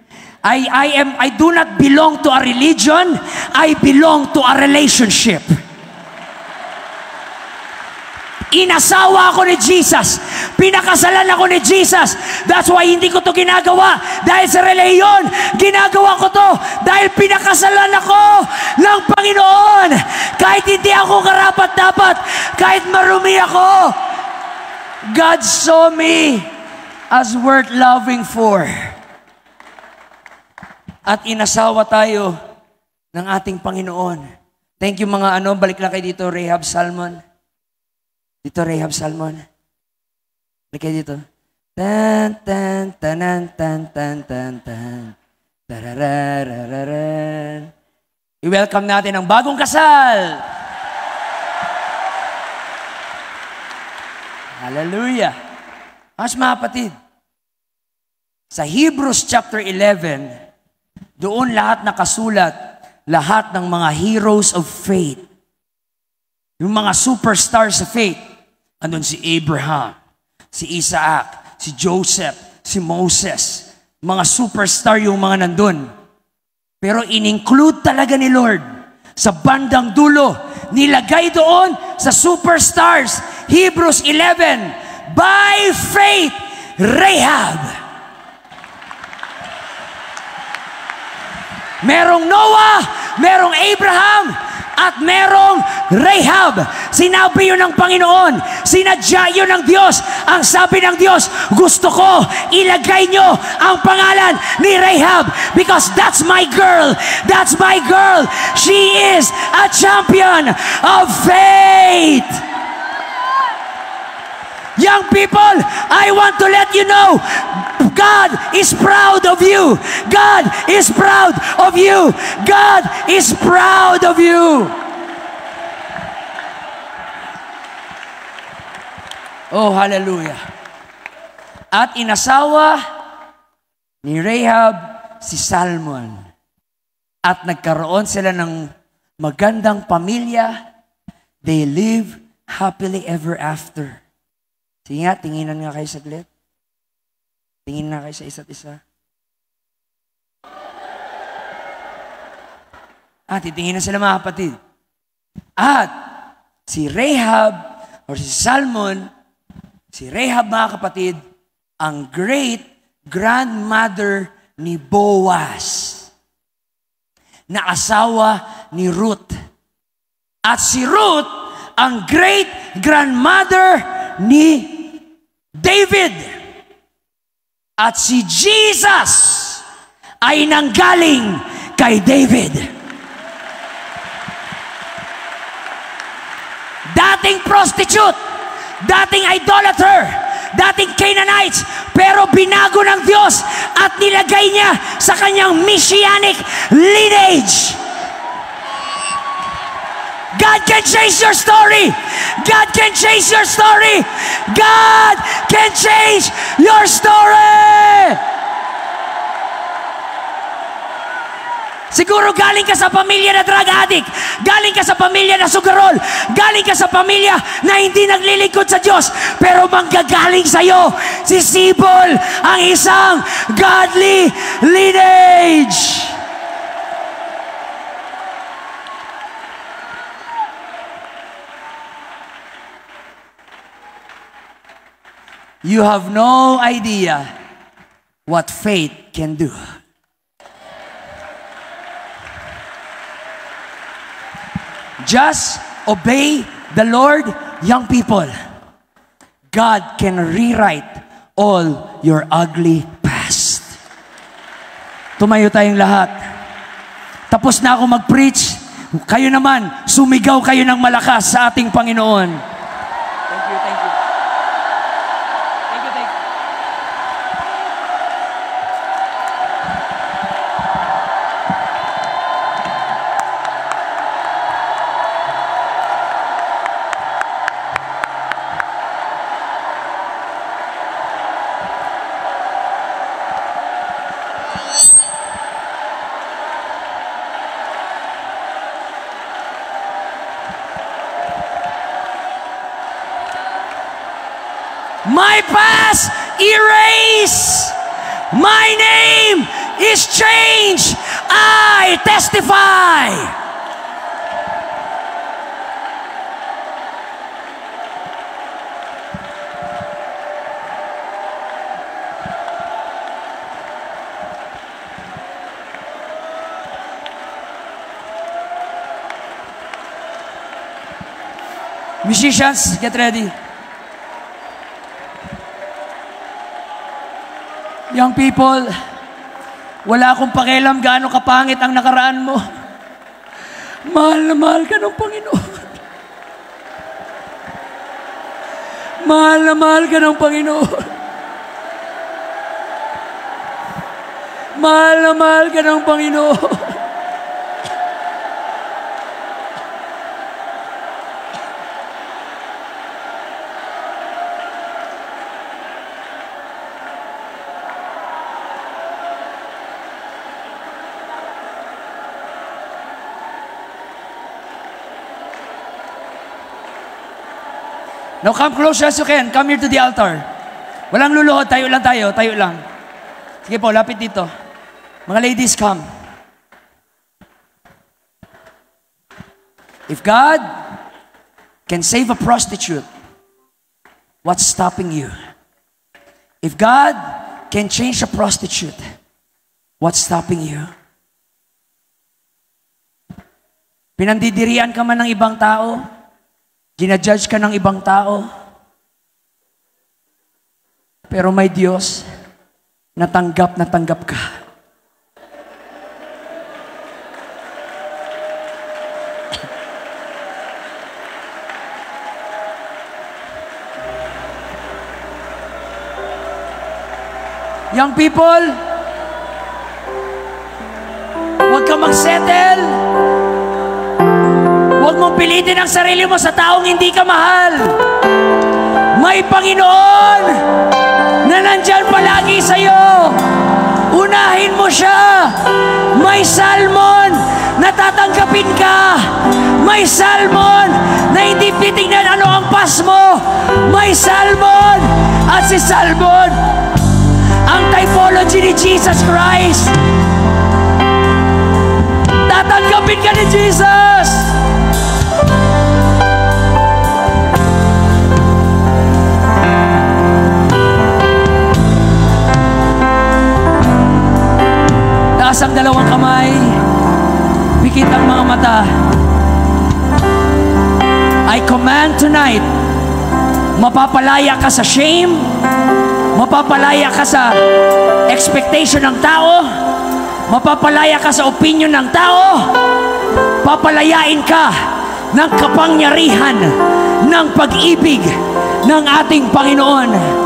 Speaker 2: I do not belong to a religion. I belong to a relationship. Inasawa ako ni Jesus. Pinakasalan ako ni Jesus. That's why hindi ko to ginagawa dahil sa reliyon. Ginagawa ko to dahil pinakasalan ako ng Panginoon. Kahit hindi ako karapat-dapat, kahit marumi ako, God saw me as worth loving for. At inasawa tayo ng ating Panginoon. Thank you mga balik lang kayo dito, Rahab Salmon. Dito, Rahab Salmon. Balik kayo dito. Tan, tan, tanan, tan, tan, tan, tan. Tarararararan. I-welcome natin ang bagong kasal. Hallelujah. Mas mga kapatid, sa Hebrews chapter 11, doon lahat nakasulat, lahat ng mga heroes of faith. Yung mga superstars sa faith. Andun si Abraham, si Isaac, si Joseph, si Moses. Mga superstar yung mga nandun. Pero in-include talaga ni Lord sa bandang dulo. Nilagay doon sa superstars. Hebrews 11, by faith, Rahab. Merong Noah, merong Abraham, at merong Rahab. Sinabi yun ng Panginoon. Sinadya yun ng Diyos. Ang sabi ng Diyos, gusto ko ilagay nyo ang pangalan ni Rahab because that's my girl. That's my girl. She is a champion of faith. Young people, I want to let you know, God is proud of you. God is proud of you. God is proud of you. Oh, hallelujah. At inasawa ni Rahab si Salmon. At nagkaroon sila ng magandang pamilya. They live happily ever after. Sige nga, tinginan nga kayo saglit. Tingin na kayo sa isa't isa. Titingin na sila mga kapatid. At si Rahab or si Salmon, si Rahab mga kapatid, ang great grandmother ni Boaz na asawa ni Ruth. At si Ruth, ang great grandmother ni David. At si Jesus ay nanggaling kay David. Dating prostitute, dating idolater, dating Canaanites, pero binago ng Diyos at nilagay niya sa kanyang messianic lineage. God can change your story. God can change your story. God can change your story. Siguro galing ka sa pamilya na drug addict, galing ka sa pamilya na sugarol, galing ka sa pamilya na hindi naglilingkod sa Diyos, pero manggagaling sa'yo si Sibol, ang isang godly lineage. You have no idea what faith can do. Just obey the Lord, young people. God can rewrite all your ugly past. Tumayo tayong lahat. Tapos na ako mag-preach. Kayo naman, sumigaw kayo ng malakas sa ating Panginoon. Thank you, thank you. Thank you, thank you. My past erase. My name is changed. I testify. Musicians, get ready. Young people, wala akong pakialam gaano kapangit ang nakaraan mo. Mahal na mahal ka ng Panginoon. Mahal na mahal ka ng Panginoon. Mahal na mahal ka ng Panginoon. Now come close as you can. Come here to the altar. Walang luluhod. Tayo lang tayo. Tayo lang. Sige po, lapit dito. Mga ladies, come. If God can save a prostitute, what's stopping you? If God can change a prostitute, what's stopping you? Pinandidirian ka man ng ibang tao, ginajudge ka ng ibang tao, pero may Diyos na tanggap ka. Young people, huwag ka mag-settle. Huwag mong pilitin ang sarili mo sa taong hindi ka mahal. May Panginoon na nandyan palagi sa'yo. Unahin mo siya. May salmon na tatanggapin ka. May salmon na hindi titignan ano ang pas mo. May salmon. At si salmon, ang typology ni Jesus Christ. Tatanggapin ka ni Jesus. Taas ang dalawang kamay. Pikit ang mga mata. I command tonight, mapapalaya ka sa shame, mapapalaya ka sa expectation ng tao, mapapalaya ka sa opinion ng tao, papalayain ka ng kapangyarihan ng pag-ibig ng ating Panginoon.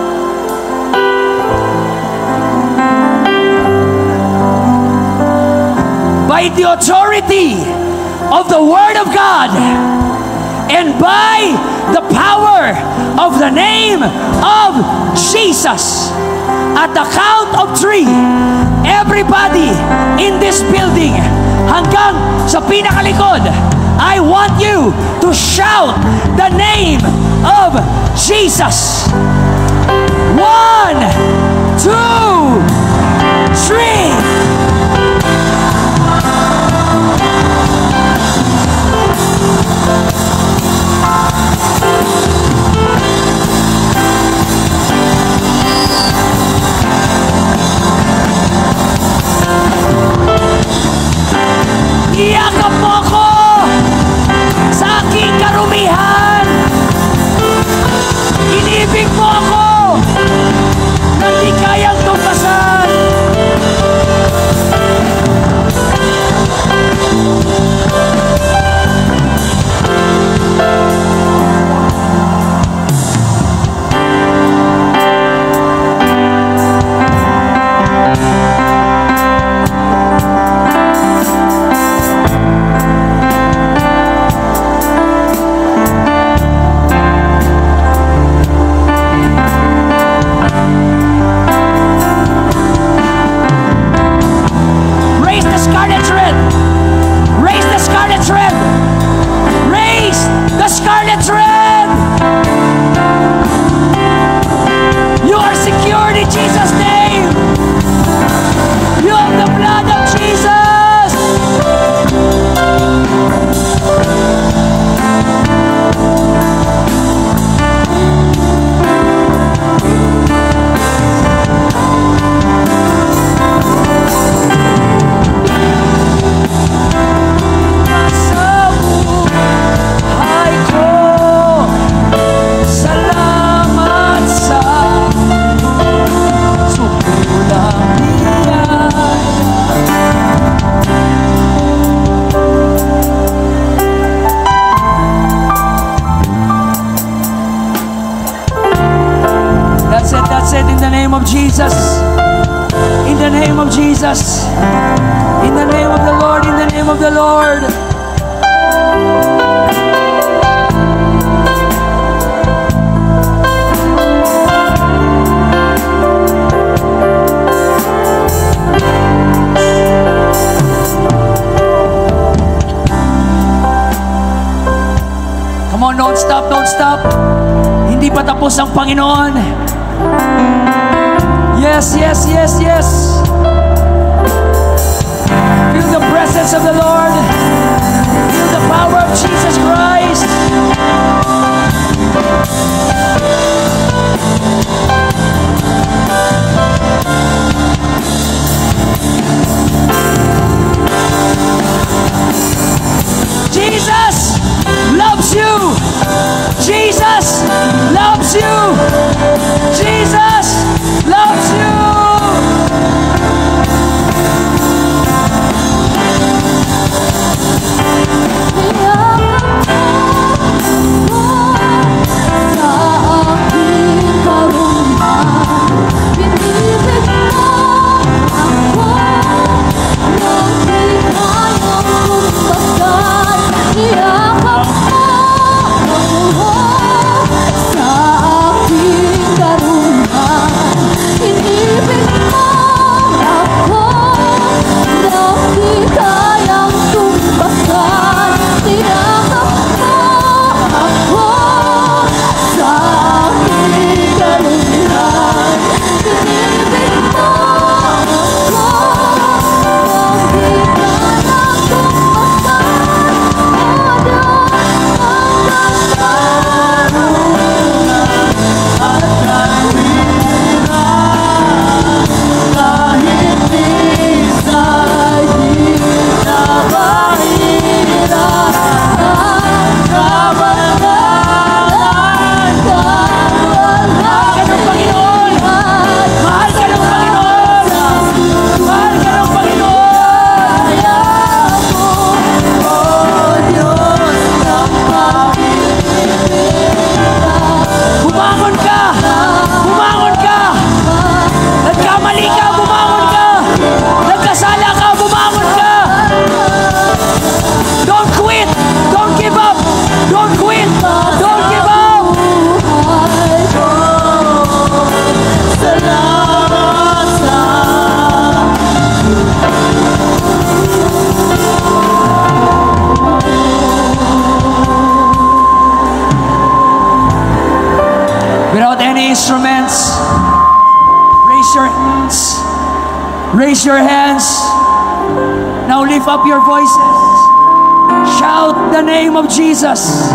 Speaker 2: By the authority of the Word of God and by the power of the name of Jesus, at the count of 3, everybody in this building, hanggang sa pinakalikod, I want you to shout the name of Jesus. 1, 2, 3. of the Lord. Come on, don't stop, don't stop. Hindi pa tapos ang Panginoon. Yes, yes, yes, yes. Feel the presence of the Lord. Feel the power of Jesus Christ. Jesus loves you. Jesus loves you. Jesus loves you. Without any instruments, raise your hands. Raise your hands. Now lift up your voices. Shout the name of Jesus.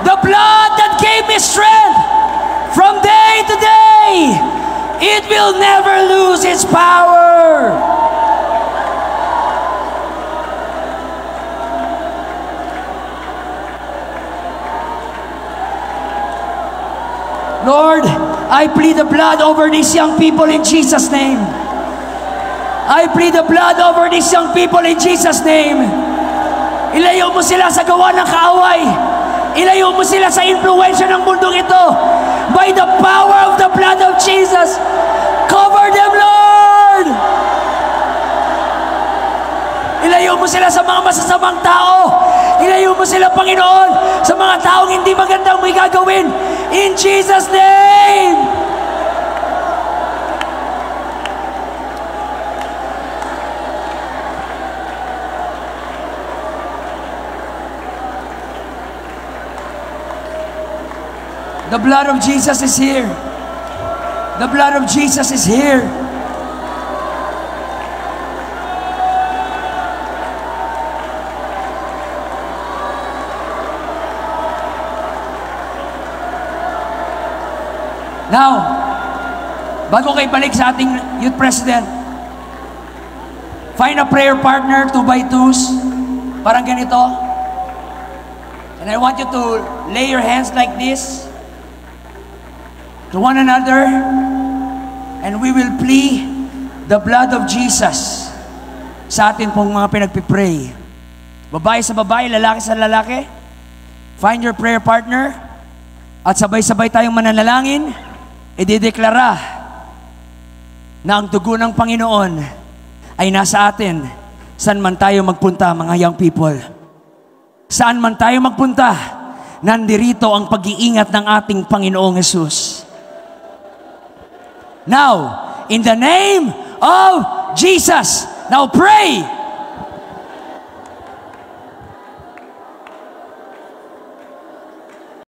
Speaker 2: The blood that gave me strength from day to day, it will never lose its power. Lord, I plead the blood over these young people in Jesus' name. I plead the blood over these young people in Jesus' name. Ilayo mo sila sa gawa ng kaaway. Ilayo mo sila sa impluwensya ng mundong ito. By the power of the blood of Jesus, cover them, Lord! Ilayo mo sila sa mga masasamang tao. Ilayo mo sila, Panginoon, sa mga taong hindi magandang may gagawin. In Jesus' name! The blood of Jesus is here. The blood of Jesus is here. Now, bago kayo balik sa ating youth president, find a prayer partner, 2x2s, parang ganito. And I want you to lay your hands like this to one another, and we will plead the blood of Jesus sa atin pong mga pinagpipray. Babae sa babae, lalaki sa lalaki. Find your prayer partner, at sabay-sabay tayong mananalangin. Idideklara na ang dugo ng Panginoon ay nasa atin saan man tayo magpunta, mga young people. Saan man tayo magpunta, nandirito ang pag-iingat ng ating Panginoong Hesus. Now, in the name of Jesus, now pray.